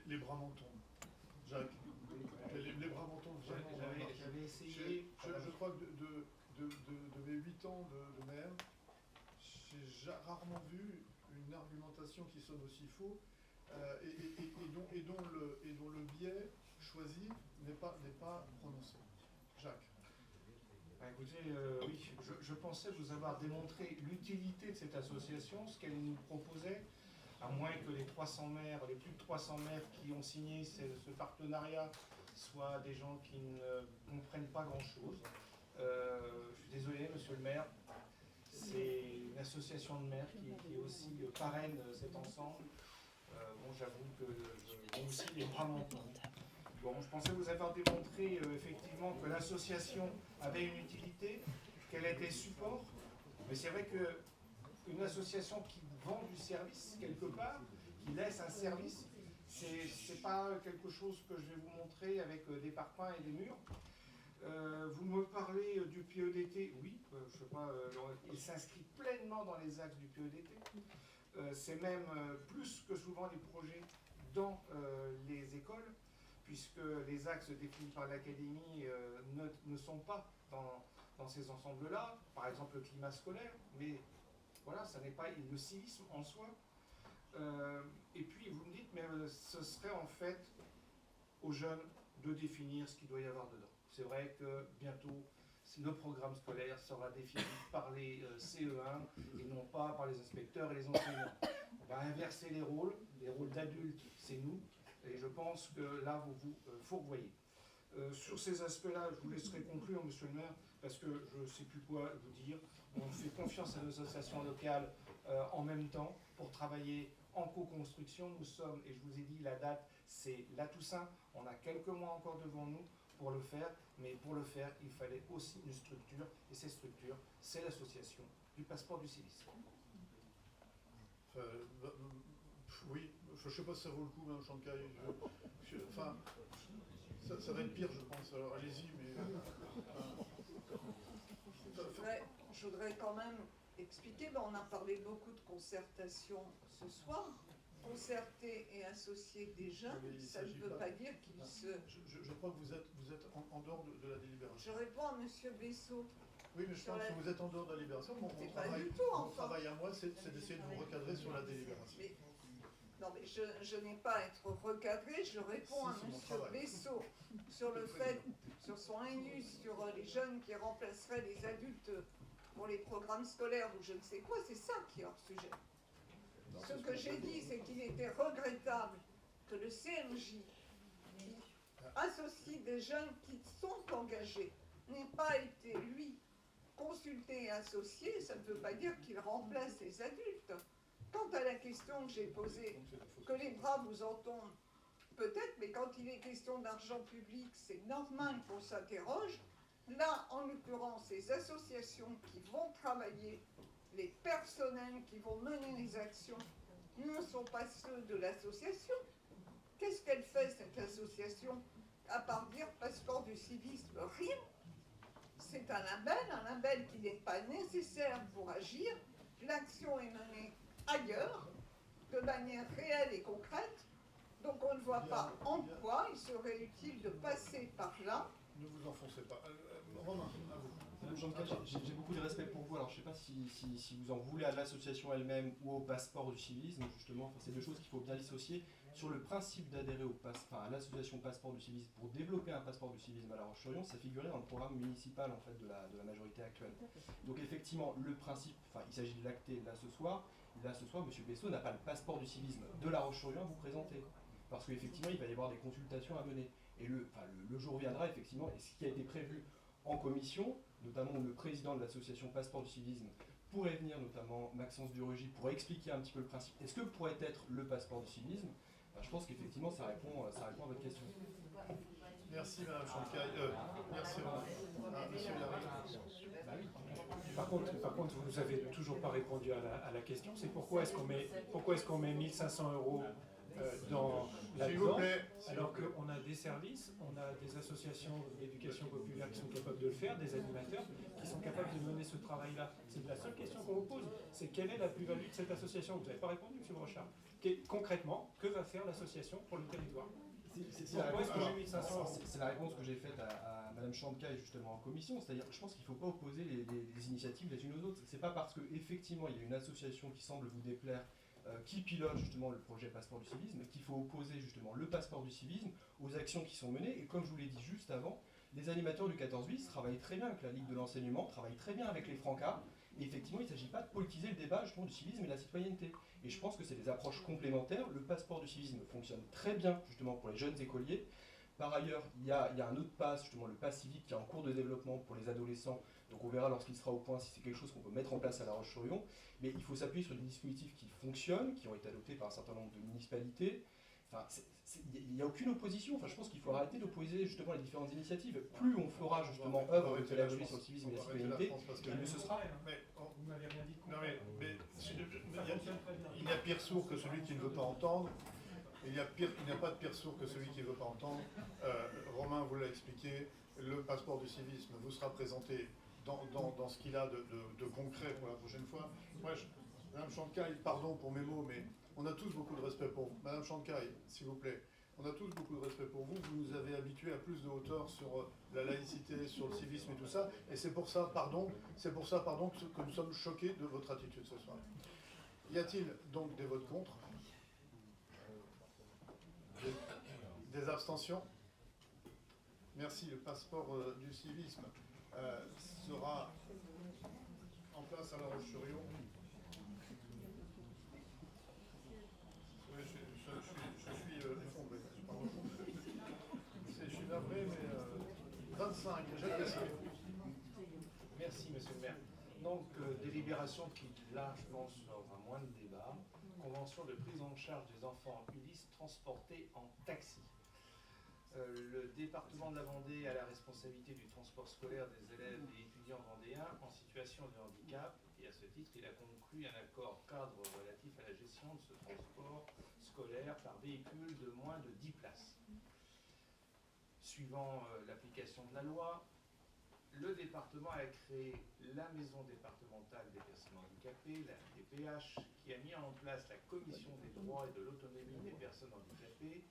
Les bras m'en tombent. Jacques, les bras m'en tombent vraiment. J'avais essayé. Je crois que de mes 8 ans de maire, j'ai rarement vu une argumentation qui sonne aussi faux et dont le biais choisi n'est pas prononcé. Jacques. Écoutez, oui, je pensais vous avoir démontré l'utilité de cette association, ce qu'elle nous proposait, à moins que les 300 maires, les plus de 300 maires qui ont signé ce partenariat soient des gens qui ne comprennent pas grand-chose. Je suis désolé, monsieur le maire, c'est une association de maires qui aussi parraine cet ensemble. Bon, j'avoue que moi aussi, les bras m'en tombent. Bon, je pensais vous avoir démontré effectivement que l'association avait une utilité, qu'elle était support, mais c'est vrai qu'une association qui vend du service quelque part, qui laisse un service, c'est pas quelque chose que je vais vous montrer avec des parpaings et des murs. Vous me parlez du PEDT, oui, je sais pas, il s'inscrit pleinement dans les axes du PEDT. C'est même plus que souvent les projets dans les écoles, puisque les axes définis par l'Académie ne sont pas dans ces ensembles-là, par exemple le climat scolaire, mais voilà, ça n'est pas le civisme en soi. Et puis vous me dites, mais ce serait en fait aux jeunes de définir ce qu'il doit y avoir dedans. C'est vrai que bientôt, le programme scolaire sera défini par les CE1 et non pas par les inspecteurs et les enseignants. On va inverser les rôles d'adultes, c'est nous, et je pense que là, vous vous fourvoyez. Sur ces aspects-là, je vous laisserai conclure, monsieur le maire, parce que je ne sais plus quoi vous dire. On fait confiance à nos associations locales en même temps pour travailler en co-construction. Nous sommes, et je vous ai dit, la date, c'est la Toussaint. On a quelques mois encore devant nous pour le faire, mais pour le faire, il fallait aussi une structure, et cette structure, c'est l'association du passeport du civisme. Oui, je ne sais pas si ça vaut le coup, Mme Chancaille. Enfin, ça va être pire, je pense. Alors allez-y, mais... Je voudrais quand même expliquer, on a parlé beaucoup de concertation ce soir. Concerter et associer des jeunes, ça ne veut pas dire qu'ils se... Je crois que vous êtes en dehors de la délibération. Je réponds à M. Bessot. Oui, mais je pense que vous êtes en dehors de la délibération. Mon travail à moi, c'est d'essayer de vous recadrer sur la délibération. Mais, non, mais je n'ai pas à être recadré. Je réponds à M. Bessot sur le fait, sur son inus, sur les jeunes qui remplaceraient les adultes pour les programmes scolaires ou je ne sais quoi. C'est ça qui est hors sujet. Ce que j'ai dit, c'est qu'il était regrettable que le CMJ, qui associe des jeunes qui sont engagés, n'ait pas été, lui, consulté et associé. Ça ne veut pas dire qu'il remplace les adultes. Quant à la question que j'ai posée, que les bras vous en tombent, peut-être, mais quand il est question d'argent public, c'est normal qu'on s'interroge. Là, en l'occurrence, les associations qui vont travailler, les personnels qui vont mener les actions ne sont pas ceux de l'association. Qu'est-ce qu'elle fait, cette association, à part dire passeport du civisme? Rien. C'est un label qui n'est pas nécessaire pour agir. L'action est menée ailleurs, de manière réelle et concrète. Donc on ne voit pas en quoi il serait utile de passer par là. Ne vous enfoncez pas. Romain, à vous. Madame Jean-Claude, j'ai beaucoup de respect pour vous. Alors, je ne sais pas si vous en voulez à l'association elle-même ou au passeport du civisme, justement. Enfin, c'est deux choses qu'il faut bien dissocier. Sur le principe d'adhérer à l'association passeport du civisme pour développer un passeport du civisme à La Roche-sur-Yon, ça figurait dans le programme municipal en fait, de la majorité actuelle. Donc, effectivement, le principe, il s'agit de l'acter là ce soir. Là, ce soir, M. Bessot n'a pas le passeport du civisme de La Roche-sur-Yon à vous présenter. Parce qu'effectivement, il va y avoir des consultations à mener. Et le jour viendra, effectivement, et ce qui a été prévu en commission, notamment le président de l'association Passeport du civisme pourrait venir, notamment Maxence Durugy, pour expliquer un petit peu le principe. Est-ce que pourrait être le passeport du civisme? Je pense qu'effectivement, ça répond à votre question. Merci, Madame Chancaille. Merci, Monsieur Larry. Par contre, vous n'avez toujours pas répondu à la question. C'est pourquoi est-ce qu'on met 1500 € là-dedans, alors qu'on a des services, on a des associations d'éducation populaire qui sont capables de le faire, des animateurs qui sont capables de mener ce travail-là. C'est la seule question qu'on vous pose, c'est quelle est la plus-value de cette association? Vous n'avez pas répondu, M. Brochard. Concrètement, que va faire l'association pour le territoire? C'est la réponse que j'ai faite à Mme Chancaille justement en commission, c'est-à-dire que je pense qu'il ne faut pas opposer les initiatives les unes aux autres. C'est pas parce qu'effectivement il y a une association qui semble vous déplaire, qui pilote justement le projet Passeport du civisme, qu'il faut opposer justement le Passeport du civisme aux actions qui sont menées. Et comme je vous l'ai dit juste avant, les animateurs du 14 bis travaillent très bien avec la Ligue de l'enseignement, travaillent très bien avec les Francas. Et effectivement, il ne s'agit pas de politiser le débat justement du civisme et de la citoyenneté. Et je pense que c'est des approches complémentaires. Le passeport du civisme fonctionne très bien justement pour les jeunes écoliers. Par ailleurs, il y a un autre pass, justement le pass civique, qui est en cours de développement pour les adolescents. Donc on verra lorsqu'il sera au point si c'est quelque chose qu'on peut mettre en place à La Roche-sur-Yon. Mais il faut s'appuyer sur des dispositifs qui fonctionnent, qui ont été adoptés par un certain nombre de municipalités. Enfin, il n'y a aucune opposition. Enfin, je pense qu'il faut arrêter d'opposer justement les différentes initiatives. Plus on fera justement œuvre de pédagogie sur le civisme et la citoyenneté, et mieux ce sera. Vous m'avez rien dit. Non mais il y a pire sourd que celui qui ne veut pas entendre. Il n'y a pas de pire sourd que celui qui ne veut pas entendre. Romain vous l'a expliqué. Le passeport du civisme vous sera présenté dans ce qu'il a de concret pour la prochaine fois. Moi, Madame Chancaille, pardon pour mes mots, mais on a tous beaucoup de respect pour vous. Madame Chancaille, s'il vous plaît, on a tous beaucoup de respect pour vous. Vous nous avez habitués à plus de hauteur sur la laïcité, sur le civisme et tout ça. Et c'est pour ça, pardon, que nous sommes choqués de votre attitude ce soir. Y a-t-il donc des votes contre? Des abstentions? Merci. Le passeport du civisme sera en place à La Roche-sur-Yon. Je suis effondré. Je suis navré, mais 25, j'apprécie. Merci, monsieur le maire. Donc, délibération qui, là, je pense, aura moins de débat. Convention de prise en charge des enfants Ulysse transportés en taxi. Le département de la Vendée a la responsabilité du transport scolaire des élèves et étudiants vendéens en situation de handicap et à ce titre, il a conclu un accord cadre relatif à la gestion de ce transport scolaire par véhicule de moins de 10 places. Suivant l'application de la loi, le département a créé la Maison départementale des personnes handicapées, la DPH, qui a mis en place la Commission des droits et de l'autonomie des personnes handicapées,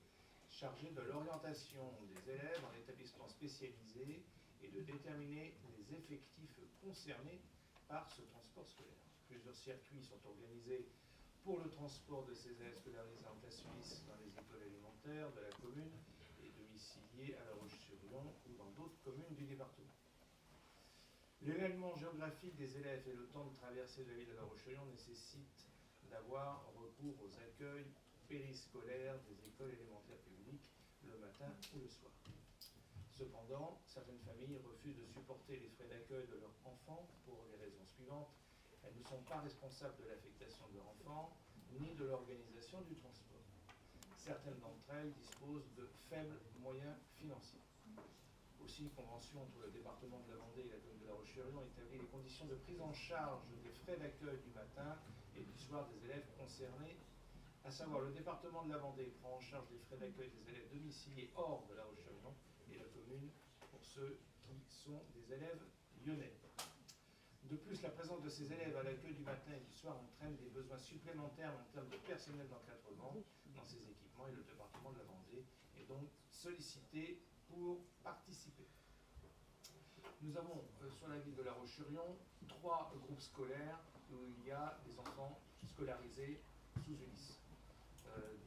chargée de l'orientation des élèves en établissement spécialisé et de déterminer les effectifs concernés par ce transport scolaire. Plusieurs circuits sont organisés pour le transport de ces élèves scolarisés en classe suisse dans les écoles élémentaires de la commune et domiciliés à La Roche-sur-Yon ou dans d'autres communes du département. L'éloignement géographique des élèves et le temps de traversée de la ville de La Roche-sur-Yon nécessite d'avoir recours aux accueils périscolaires des écoles élémentaires publiques le matin ou le soir. Cependant, certaines familles refusent de supporter les frais d'accueil de leurs enfants pour les raisons suivantes. Elles ne sont pas responsables de l'affectation de leur enfant ni de l'organisation du transport. Certaines d'entre elles disposent de faibles moyens financiers. Aussi, une convention entre le département de la Vendée et la commune de La Roche-sur-Yon établit les conditions de prise en charge des frais d'accueil du matin et du soir des élèves concernés, à savoir le département de la Vendée prend en charge les frais d'accueil des élèves domiciliés hors de La Roche-sur-Yon et la commune pour ceux qui sont des élèves lyonnais. De plus, la présence de ces élèves à l'accueil du matin et du soir entraîne des besoins supplémentaires en termes de personnel d'encadrement dans ces équipements et le département de la Vendée est donc sollicité pour participer. Nous avons sur la ville de La Roche-sur-Yon 3 groupes scolaires où il y a des enfants scolarisés sous ULIS.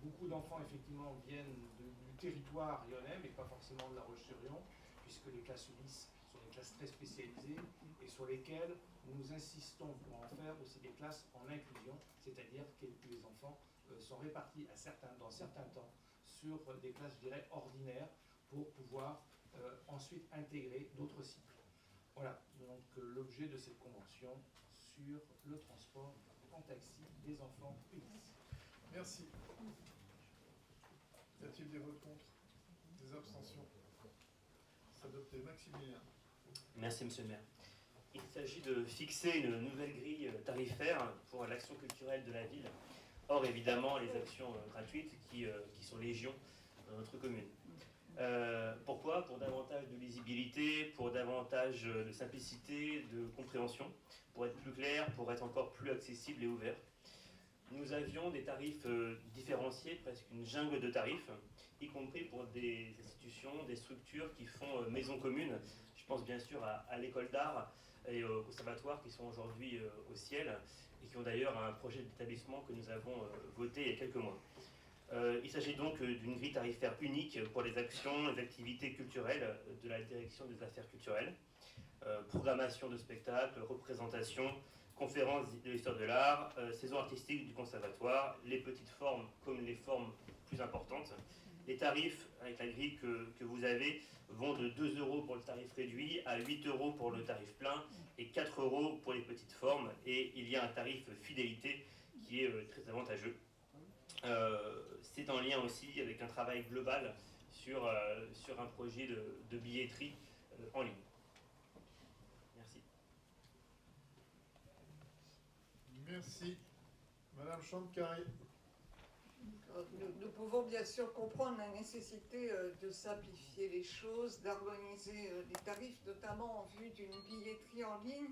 Beaucoup d'enfants effectivement viennent du territoire lyonnais, mais pas forcément de La Roche-sur-Yon, puisque les classes ULIS sont des classes très spécialisées et sur lesquelles nous insistons pour en faire aussi des classes en inclusion, c'est-à-dire que les enfants sont répartis dans certains temps sur des classes, je dirais, ordinaires pour pouvoir ensuite intégrer d'autres cycles. Voilà donc l'objet de cette convention sur le transport en taxi des enfants ULIS. Merci. Y a-t-il des votes contre? Des abstentions? S'adopter. Maximilien. Merci, monsieur le maire. Il s'agit de fixer une nouvelle grille tarifaire pour l'action culturelle de la ville. Or, évidemment, les actions gratuites qui sont légion dans notre commune. Pourquoi? Pour davantage de lisibilité, pour davantage de simplicité, de compréhension, pour être plus clair, pour être encore plus accessible et ouvert. Nous avions des tarifs différenciés, presque une jungle de tarifs, y compris pour des institutions, des structures qui font maison commune. Je pense bien sûr à l'école d'art et au conservatoire qui sont aujourd'hui au ciel et qui ont d'ailleurs un projet d'établissement que nous avons voté il y a quelques mois. Il s'agit donc d'une grille tarifaire unique pour les actions, les activités culturelles de la direction des affaires culturelles, programmation de spectacles, représentation, conférences de l'histoire de l'art, saison artistique du conservatoire, les petites formes comme les formes plus importantes. Les tarifs avec la grille que vous avez vont de 2 € pour le tarif réduit à 8 € pour le tarif plein et 4 € pour les petites formes. Et il y a un tarif fidélité qui est très avantageux. C'est en lien aussi avec un travail global sur un projet de billetterie en ligne. Merci. Merci. Madame Champcarré. Nous pouvons bien sûr comprendre la nécessité de simplifier les choses, d'harmoniser les tarifs, notamment en vue d'une billetterie en ligne.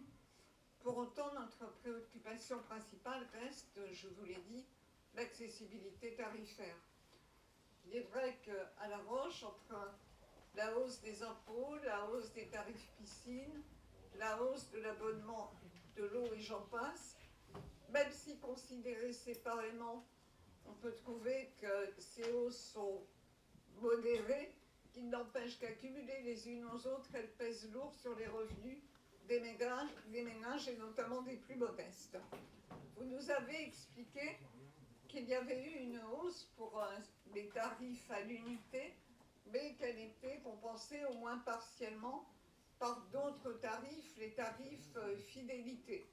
Pour autant, notre préoccupation principale reste, je vous l'ai dit, l'accessibilité tarifaire. Il est vrai qu'à La Roche, entre la hausse des impôts, la hausse des tarifs piscine, la hausse de l'abonnement de l'eau et j'en passe, même si considérées séparément, on peut trouver que ces hausses sont modérées, qu'il n'empêche qu'accumulées les unes aux autres, elles pèsent lourd sur les revenus des ménages et notamment des plus modestes. Vous nous avez expliqué qu'il y avait eu une hausse pour les tarifs à l'unité, mais qu'elle était compensée au moins partiellement par d'autres tarifs, les tarifs fidélité.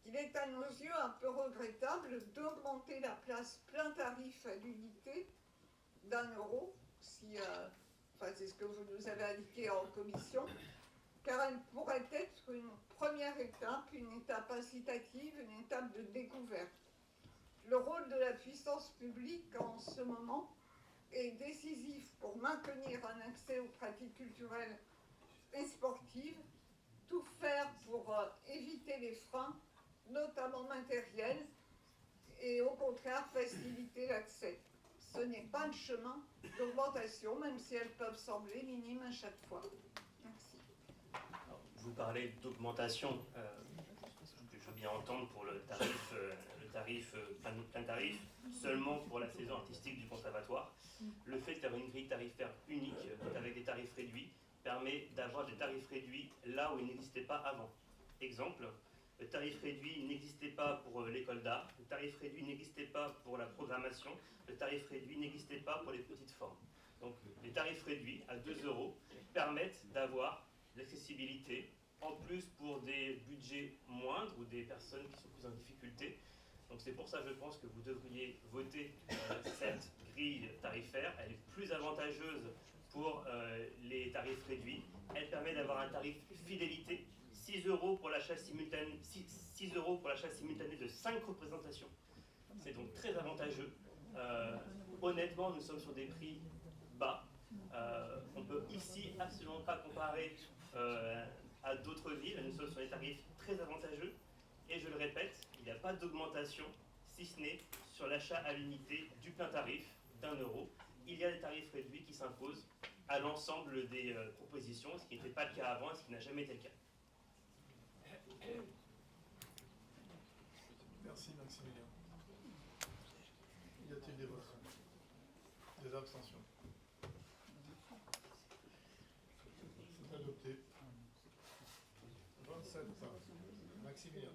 Il est à nos yeux un peu regrettable d'augmenter la place plein tarif à l'unité d'1 €, c'est ce que vous nous avez indiqué en commission, car elle pourrait être une première étape, une étape incitative, une étape de découverte. Le rôle de la puissance publique en ce moment est décisif pour maintenir un accès aux pratiques culturelles et sportives, tout faire pour éviter les freins, notamment matériels, et au contraire faciliter l'accès. Ce n'est pas le chemin d'augmentation, même si elles peuvent sembler minimes à chaque fois. Merci. Alors, vous parlez d'augmentation, que je veux bien entendre pour le tarif plein tarif, seulement pour la saison artistique du conservatoire. Le fait de faire une grille tarifaire unique avec des tarifs réduits permet d'avoir des tarifs réduits là où ils n'existaient pas avant. Exemple, le tarif réduit n'existait pas pour l'école d'art, le tarif réduit n'existait pas pour la programmation, le tarif réduit n'existait pas pour les petites formes. Donc les tarifs réduits à 2 € permettent d'avoir l'accessibilité, en plus pour des budgets moindres ou des personnes qui sont plus en difficulté. Donc c'est pour ça, je pense, que vous devriez voter cette grille tarifaire. Elle est plus avantageuse pour les tarifs réduits. Elle permet d'avoir un tarif fidélité, 6 € pour l'achat simultané, 6 € pour l'achat simultané de 5 représentations. C'est donc très avantageux. Honnêtement, nous sommes sur des prix bas. On ne peut ici absolument pas comparer à d'autres villes. Nous sommes sur des tarifs très avantageux. Et je le répète, il n'y a pas d'augmentation, si ce n'est sur l'achat à l'unité du plein tarif d'1 €. Il y a des tarifs réduits qui s'imposent à l'ensemble des propositions, ce qui n'était pas le cas avant et ce qui n'a jamais été le cas. Merci Maximilien. Y a-t-il des votes? Des abstentions? C'est adopté. 27. Maximilien.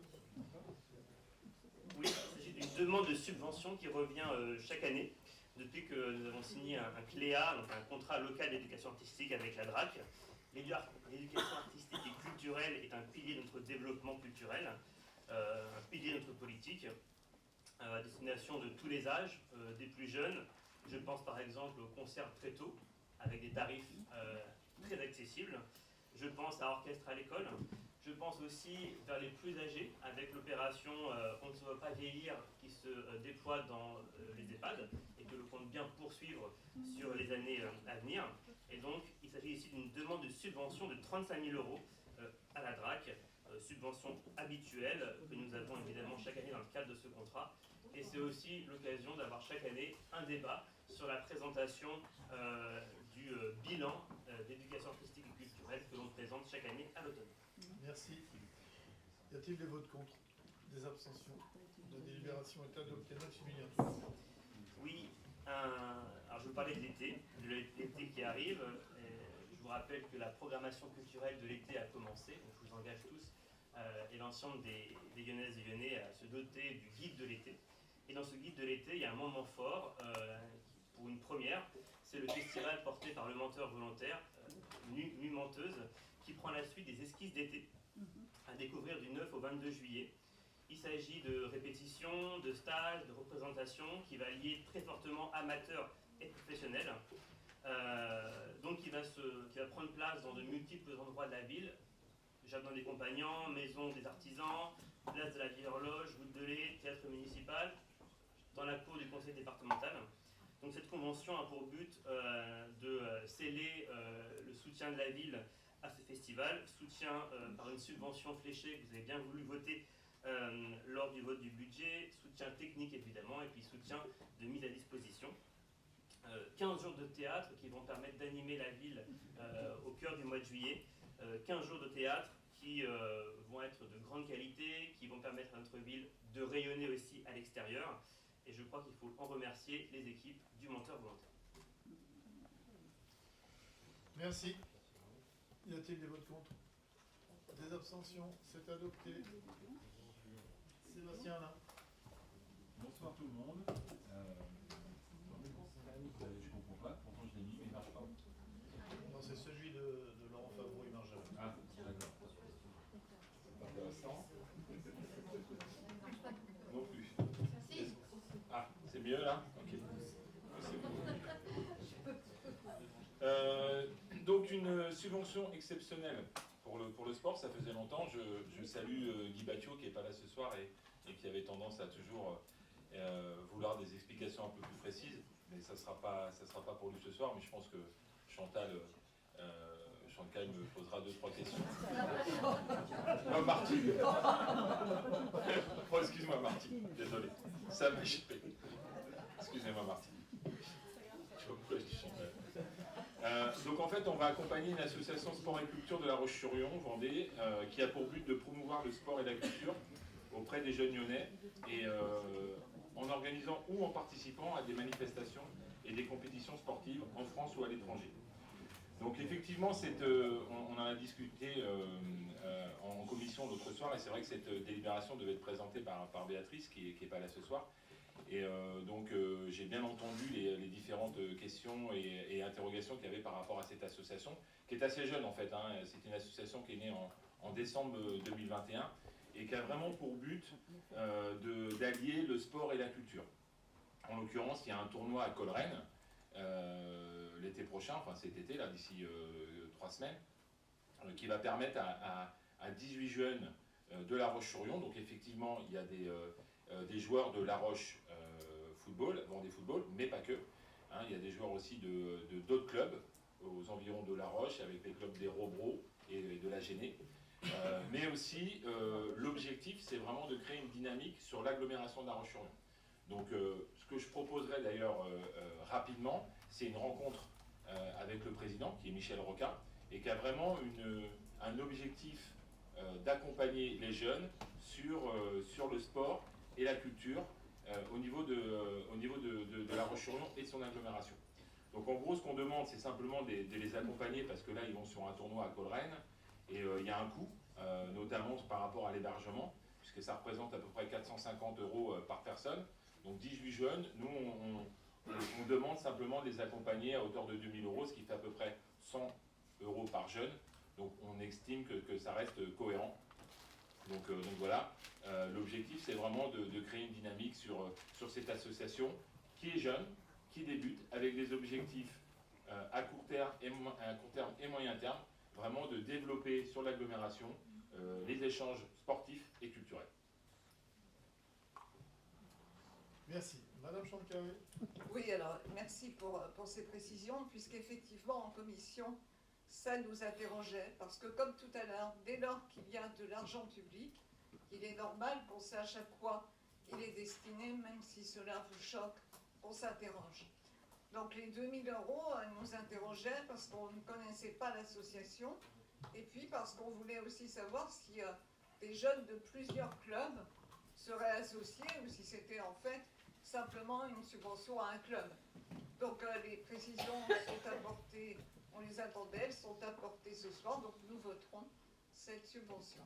Oui, il s'agit d'une demande de subvention qui revient chaque année, depuis que nous avons signé un CLEA, donc un contrat local d'éducation artistique avec la DRAC. L'éducation artistique et culturelle est un pilier de notre développement culturel, un pilier de notre politique, à destination de tous les âges, des plus jeunes. Je pense par exemple aux concerts très tôt, avec des tarifs très accessibles. Je pense à Orchestre à l'école. Je pense aussi vers les plus âgés, avec l'opération On ne se voit pas vieillir qui se déploie dans les EHPAD et que l'on compte bien poursuivre sur les années à venir. Et donc, il s'agit ici d'une demande de subvention de 35 000 € à la DRAC, subvention habituelle que nous avons évidemment chaque année dans le cadre de ce contrat. Et c'est aussi l'occasion d'avoir chaque année un débat sur la présentation du bilan d'éducation artistique et culturelle que l'on présente chaque année à l'automne. Merci. Y a-t-il des votes contre? Des abstentions? La délibération est adoptée. Maximilien. Oui, alors je vous parlais de l'été qui arrive. Je vous rappelle que la programmation culturelle de l'été a commencé, donc je vous engage tous et l'ensemble des Lyonnaises et Lyonnais à se doter du guide de l'été. Et dans ce guide de l'été, il y a un moment fort pour une première, c'est le festival porté par le menteur volontaire, Nu Menteuse, qui prend la suite des esquisses d'été à découvrir du 9 au 22 juillet. Il s'agit de répétitions, de stages, de représentations qui va lier très fortement amateurs et professionnels. Donc qui va prendre place dans de multiples endroits de la ville. Jardin des Compagnons, Maison des Artisans, Place de la Vieille Horloge, Route de Lay, Théâtre municipal, dans la cour du conseil départemental. Donc cette convention a pour but de sceller le soutien de la ville à ce festival, soutien par une subvention fléchée que vous avez bien voulu voter lors du vote du budget, soutien technique évidemment, et puis soutien de mise à disposition. 15 jours de théâtre qui vont permettre d'animer la ville au cœur du mois de juillet, 15 jours de théâtre qui vont être de grande qualité, qui vont permettre à notre ville de rayonner aussi à l'extérieur, et je crois qu'il faut en remercier les équipes du menteur volontaire. Merci. Y a-t-il des votes contre? Des abstentions? C'est adopté. Sébastien Alain. Bonsoir tout le monde. Je comprends pas, pourtant je l'ai mis, mais il marche pas. Non, c'est celui de Laurent Favreau, il marche jamais. Ah, d'accord. Intéressant. Non plus. Ah, c'est mieux là? Ok. Donc une subvention exceptionnelle pour le sport, ça faisait longtemps. Je salue Guy Battiot qui n'est pas là ce soir et qui avait tendance à toujours vouloir des explications un peu plus précises. Mais ça sera pas pour lui ce soir, mais je pense que Chantal me posera 2-3 questions. Oh, Martine. Oh, excuse-moi Martine, désolé. Ça m'a échappé. Excusez-moi Martine. Je sais pas pourquoi je dis Chantal. Donc en fait, on va accompagner une association sport et culture de La Roche-sur-Yon, Vendée, qui a pour but de promouvoir le sport et la culture auprès des jeunes lyonnais, et en organisant ou en participant à des manifestations et des compétitions sportives en France ou à l'étranger. Donc effectivement, on en a discuté en commission l'autre soir, et c'est vrai que cette délibération devait être présentée par Béatrice, qui n'est pas là ce soir. Et donc j'ai bien entendu les différentes questions et interrogations qu'il y avait par rapport à cette association, qui est assez jeune en fait. C'est une association qui est née en décembre 2021 et qui a vraiment pour but d'allier le sport et la culture. En l'occurrence, il y a un tournoi à Coleraine l'été prochain, enfin cet été, là d'ici 3 semaines, qui va permettre à 18 jeunes de La Roche-sur-Yon, donc effectivement il y a des joueurs de La Roche football, Vendée football, mais pas que. Il y a des joueurs aussi d'autres clubs aux environs de La Roche, avec les clubs des Robreaux et de la Génée. Mais aussi, l'objectif, c'est vraiment de créer une dynamique sur l'agglomération de La Roche-sur-Yon. Donc, ce que je proposerais d'ailleurs rapidement, c'est une rencontre avec le président, qui est Michel Rocca, et qui a vraiment un objectif d'accompagner les jeunes sur le sport et la culture au niveau de La Roche-sur-Yon et de son agglomération. Donc en gros, ce qu'on demande, c'est simplement de les accompagner, parce que là, ils vont sur un tournoi à Coleraine, et il y a un coût, notamment par rapport à l'hébergement, puisque ça représente à peu près 450 € par personne. Donc 18 jeunes, nous, on demande simplement de les accompagner à hauteur de 2000 €, ce qui fait à peu près 100 € par jeune. Donc on estime que ça reste cohérent. Donc voilà, l'objectif, c'est vraiment de créer une dynamique sur cette association qui est jeune, qui débute, avec des objectifs à court terme et moyen terme, vraiment de développer sur l'agglomération les échanges sportifs et culturels. Merci. Madame Chancay. Oui, alors merci pour ces précisions, puisqu'effectivement en commission, ça nous interrogeait, parce que comme tout à l'heure, dès lors qu'il y a de l'argent public, il est normal qu'on sache à quoi il est destiné, même si cela vous choque, on s'interroge. Donc les 2000 € nous interrogeaient parce qu'on ne connaissait pas l'association, et puis parce qu'on voulait aussi savoir si des jeunes de plusieurs clubs seraient associés, ou si c'était en fait simplement une subvention à un club. Donc les précisions sont apportées, on les attendait, elles sont apportées ce soir, donc nous voterons cette subvention.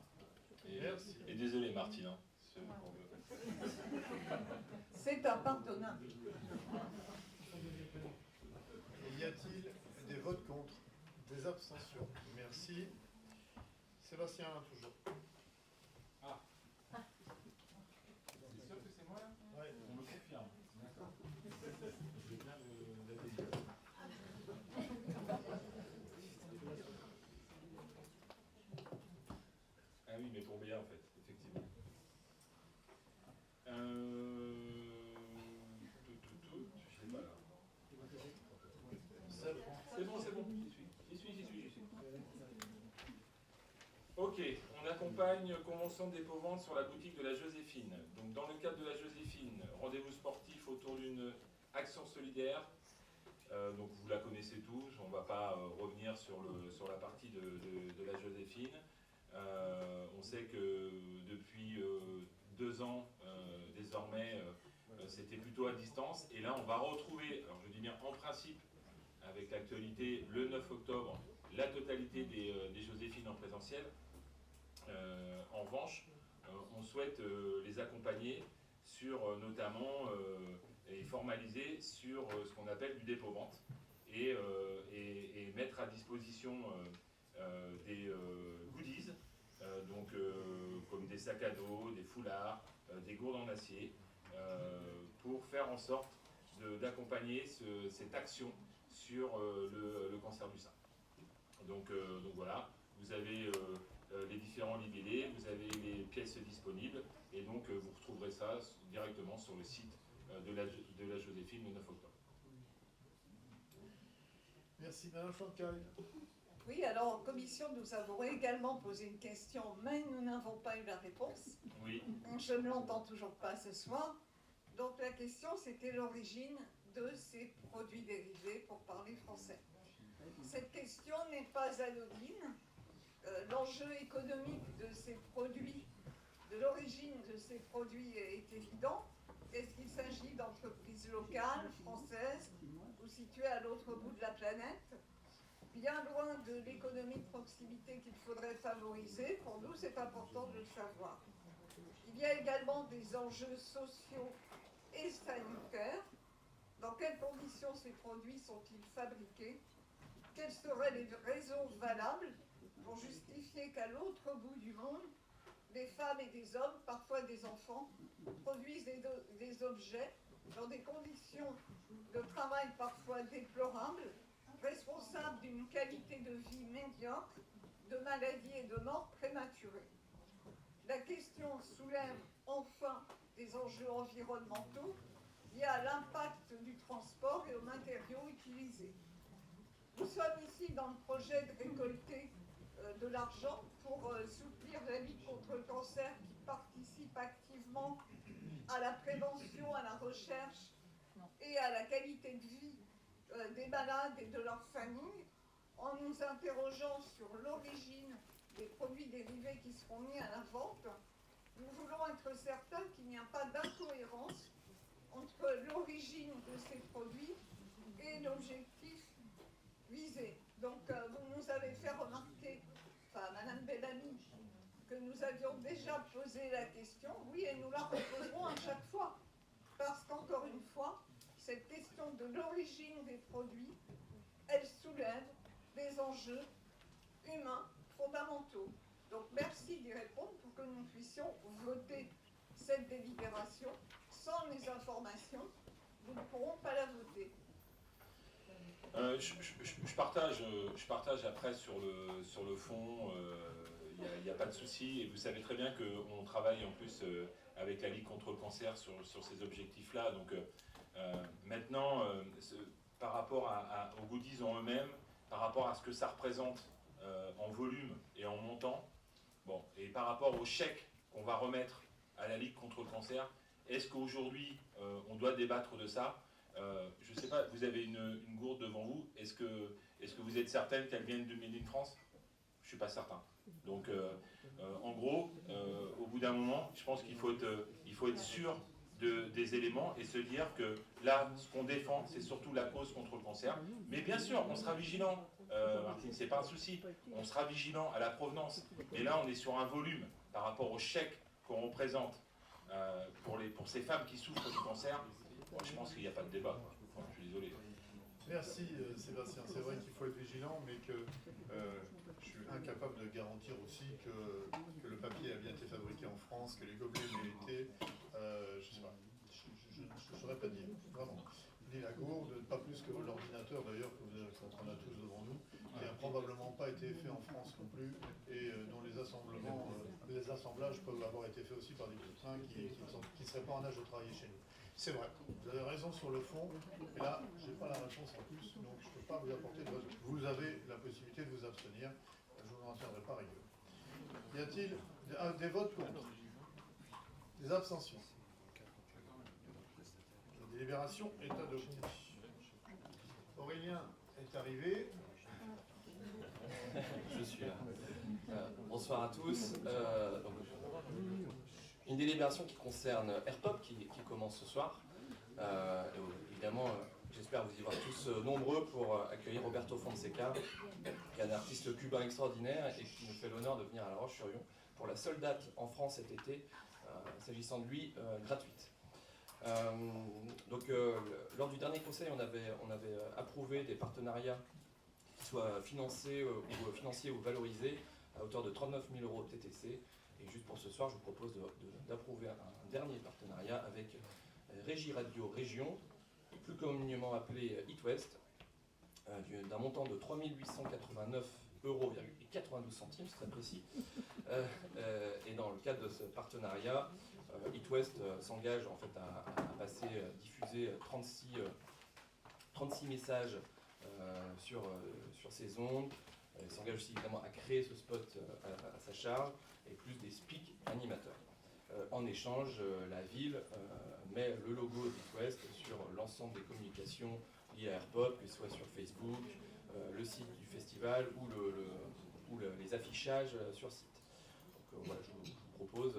Et désolé Martine, hein, c'est impardonnable. Y a-t-il des votes contre? Des abstentions? Merci. Sébastien, toujours. Ah. C'est sûr que c'est moi là? Oui. On me confirme. D'accord. Je vais bien la délire. Ah oui, mais pour Béa en fait, effectivement. Je sais pas là. C'est bon. J'y suis. Ok, on accompagne convention de dépôt-vente sur la boutique de la Joséphine. Donc dans le cadre de la Joséphine, rendez-vous sportif autour d'une action solidaire. Donc vous la connaissez tous, on ne va pas revenir sur la partie de la Joséphine. On sait que depuis 2 ans, désormais, c'était plutôt à distance. Et là, on va retrouver, alors je dis bien en principe, avec l'actualité, le 9 octobre, la totalité des Joséphines en présentiel. En revanche, on souhaite les accompagner sur notamment et formaliser sur ce qu'on appelle du dépôt-vente et mettre à disposition des goodies, donc comme des sacs à dos, des foulards, des gourdes en acier, pour faire en sorte d'accompagner cette action sur le cancer du sein. Donc voilà, vous avez les différents libellés, vous avez les pièces disponibles, et donc vous retrouverez ça directement sur le site de la Joséphine le 9 octobre. Merci, Madame Chancay. Oui, alors en commission, nous avons également posé une question, mais nous n'avons pas eu la réponse. Oui. Je ne l'entends toujours pas ce soir. Donc la question, c'était l'origine de ces produits dérivés, pour parler français. Cette question n'est pas anodine. L'enjeu économique de ces produits, de l'origine de ces produits est évident. Est-ce qu'il s'agit d'entreprises locales, françaises, ou situées à l'autre bout de la planète? Bien loin de l'économie de proximité qu'il faudrait favoriser, pour nous c'est important de le savoir. Il y a également des enjeux sociaux et sanitaires. Dans quelles conditions ces produits sont-ils fabriqués? Quelles seraient les raisons valables pour justifier qu'à l'autre bout du monde, des femmes et des hommes, parfois des enfants, produisent des objets dans des conditions de travail parfois déplorables, responsables d'une qualité de vie médiocre, de maladies et de morts prématurées. La question soulève enfin des enjeux environnementaux liés à l'impact du transport et aux matériaux utilisés. Nous sommes ici dans le projet de récolter de l'argent pour soutenir la lutte contre le cancer qui participe activement à la prévention, à la recherche et à la qualité de vie des malades et de leurs familles en nous interrogeant sur l'origine des produits dérivés qui seront mis à la vente. Nous voulons être certains qu'il n'y a pas d'incohérence entre l'origine de ces produits et l'objectif visé. Donc, vous nous avez fait remarquer, enfin, Madame Bellamy, que nous avions déjà posé la question, oui, et nous la reposerons à chaque fois. Parce qu'encore une fois, cette question de l'origine des produits, elle soulève des enjeux humains fondamentaux. Donc, merci d'y répondre pour que nous puissions voter cette délibération. Sans les informations, nous ne pourrons pas la voter. Je partage après sur le fond, il n'y a pas de souci, et vous savez très bien qu'on travaille en plus avec la Ligue contre le cancer sur ces objectifs-là. Donc maintenant, par rapport aux goodies en eux-mêmes, par rapport à ce que ça représente en volume et en montant, bon, et par rapport au chèque qu'on va remettre à la Ligue contre le cancer, est-ce qu'aujourd'hui on doit débattre de ça? Je ne sais pas, vous avez une gourde devant vous. Est-ce que vous êtes certaine qu'elle vienne de Made in France? Je ne suis pas certain. Donc, en gros, au bout d'un moment, je pense qu'il faut être sûr des éléments et se dire que là, ce qu'on défend, c'est surtout la cause contre le cancer. Mais bien sûr, on sera vigilant, Martine, c'est pas un souci. On sera vigilant à la provenance. Mais là, on est sur un volume par rapport au chèque qu'on représente pour ces femmes qui souffrent du cancer. Bon, je pense qu'il n'y a pas de débat. Enfin, je suis désolé. Merci Sébastien. C'est vrai qu'il faut être vigilant, mais que je suis incapable de garantir aussi que le papier a bien été fabriqué en France, que les gobelets méritaient. Je ne sais pas. Je ne saurais pas dire, vraiment. Ni la gourde, pas plus que l'ordinateur d'ailleurs, qu'on a tous devant nous, qui n'a probablement pas été fait en France non plus, et dont les assemblages peuvent avoir été faits aussi par des petits qui ne seraient pas en âge de travailler chez nous. C'est vrai, vous avez raison sur le fond, et là, je n'ai pas la réponse en plus, donc je ne peux pas vous apporter de vote. Vous avez la possibilité de vous abstenir, je ne vous en tiendrai pas rigueur. Y a-t-il des votes contre? Des abstentions? La délibération est adoptée. Aurélien est arrivé. Je suis là. Bonsoir à tous. Une délibération qui concerne Airpop, qui commence ce soir. Évidemment, j'espère vous y voir tous nombreux pour accueillir Roberto Fonseca, qui est un artiste cubain extraordinaire et qui nous fait l'honneur de venir à La Roche-sur-Yon pour la seule date en France cet été, s'agissant de lui, gratuite. Lors du dernier conseil, on avait approuvé des partenariats qui soient financiers ou valorisés à hauteur de 39 000 € TTC. Et juste pour ce soir, je vous propose d'approuver un dernier partenariat avec Régie Radio Région, plus communément appelé It West, d'un montant de 3 889,92 €, c'est très précis. Et dans le cadre de ce partenariat, It West s'engage en fait à diffuser 36 messages sur ces ondes. Il s'engage aussi évidemment à créer ce spot à sa charge et plus des speaks animateurs. En échange, la ville met le logo d'It West sur l'ensemble des communications liées à Airpop, que ce soit sur Facebook, le site du festival ou les affichages sur site. Donc voilà, je vous propose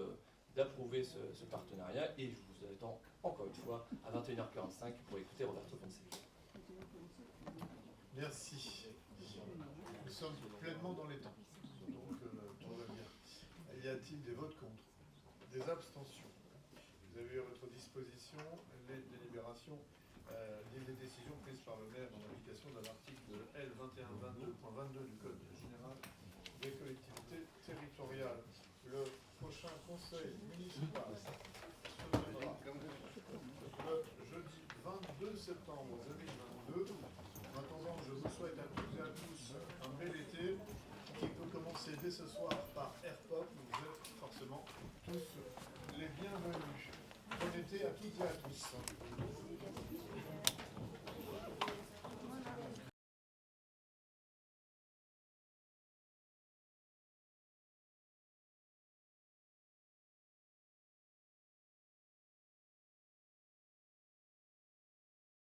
d'approuver ce partenariat et je vous attends encore une fois à 21h45 pour écouter Roberto Fonseca. Merci. Nous sommes pleinement dans les temps, donc tout va bien. Y a-t-il des votes contre? Des abstentions? Vous avez eu à votre disposition les délibérations, les décisions prises par le maire en application d'un article L 2122.22 du Code général des collectivités territoriales. Le prochain conseil municipal se tiendra le jeudi 22 septembre 2022. En attendant, je vous souhaite à toutes et à tous un bel été qui peut commencer dès ce soir par Airpop. Vous êtes forcément tous les bienvenus. Bon été à toutes et à tous.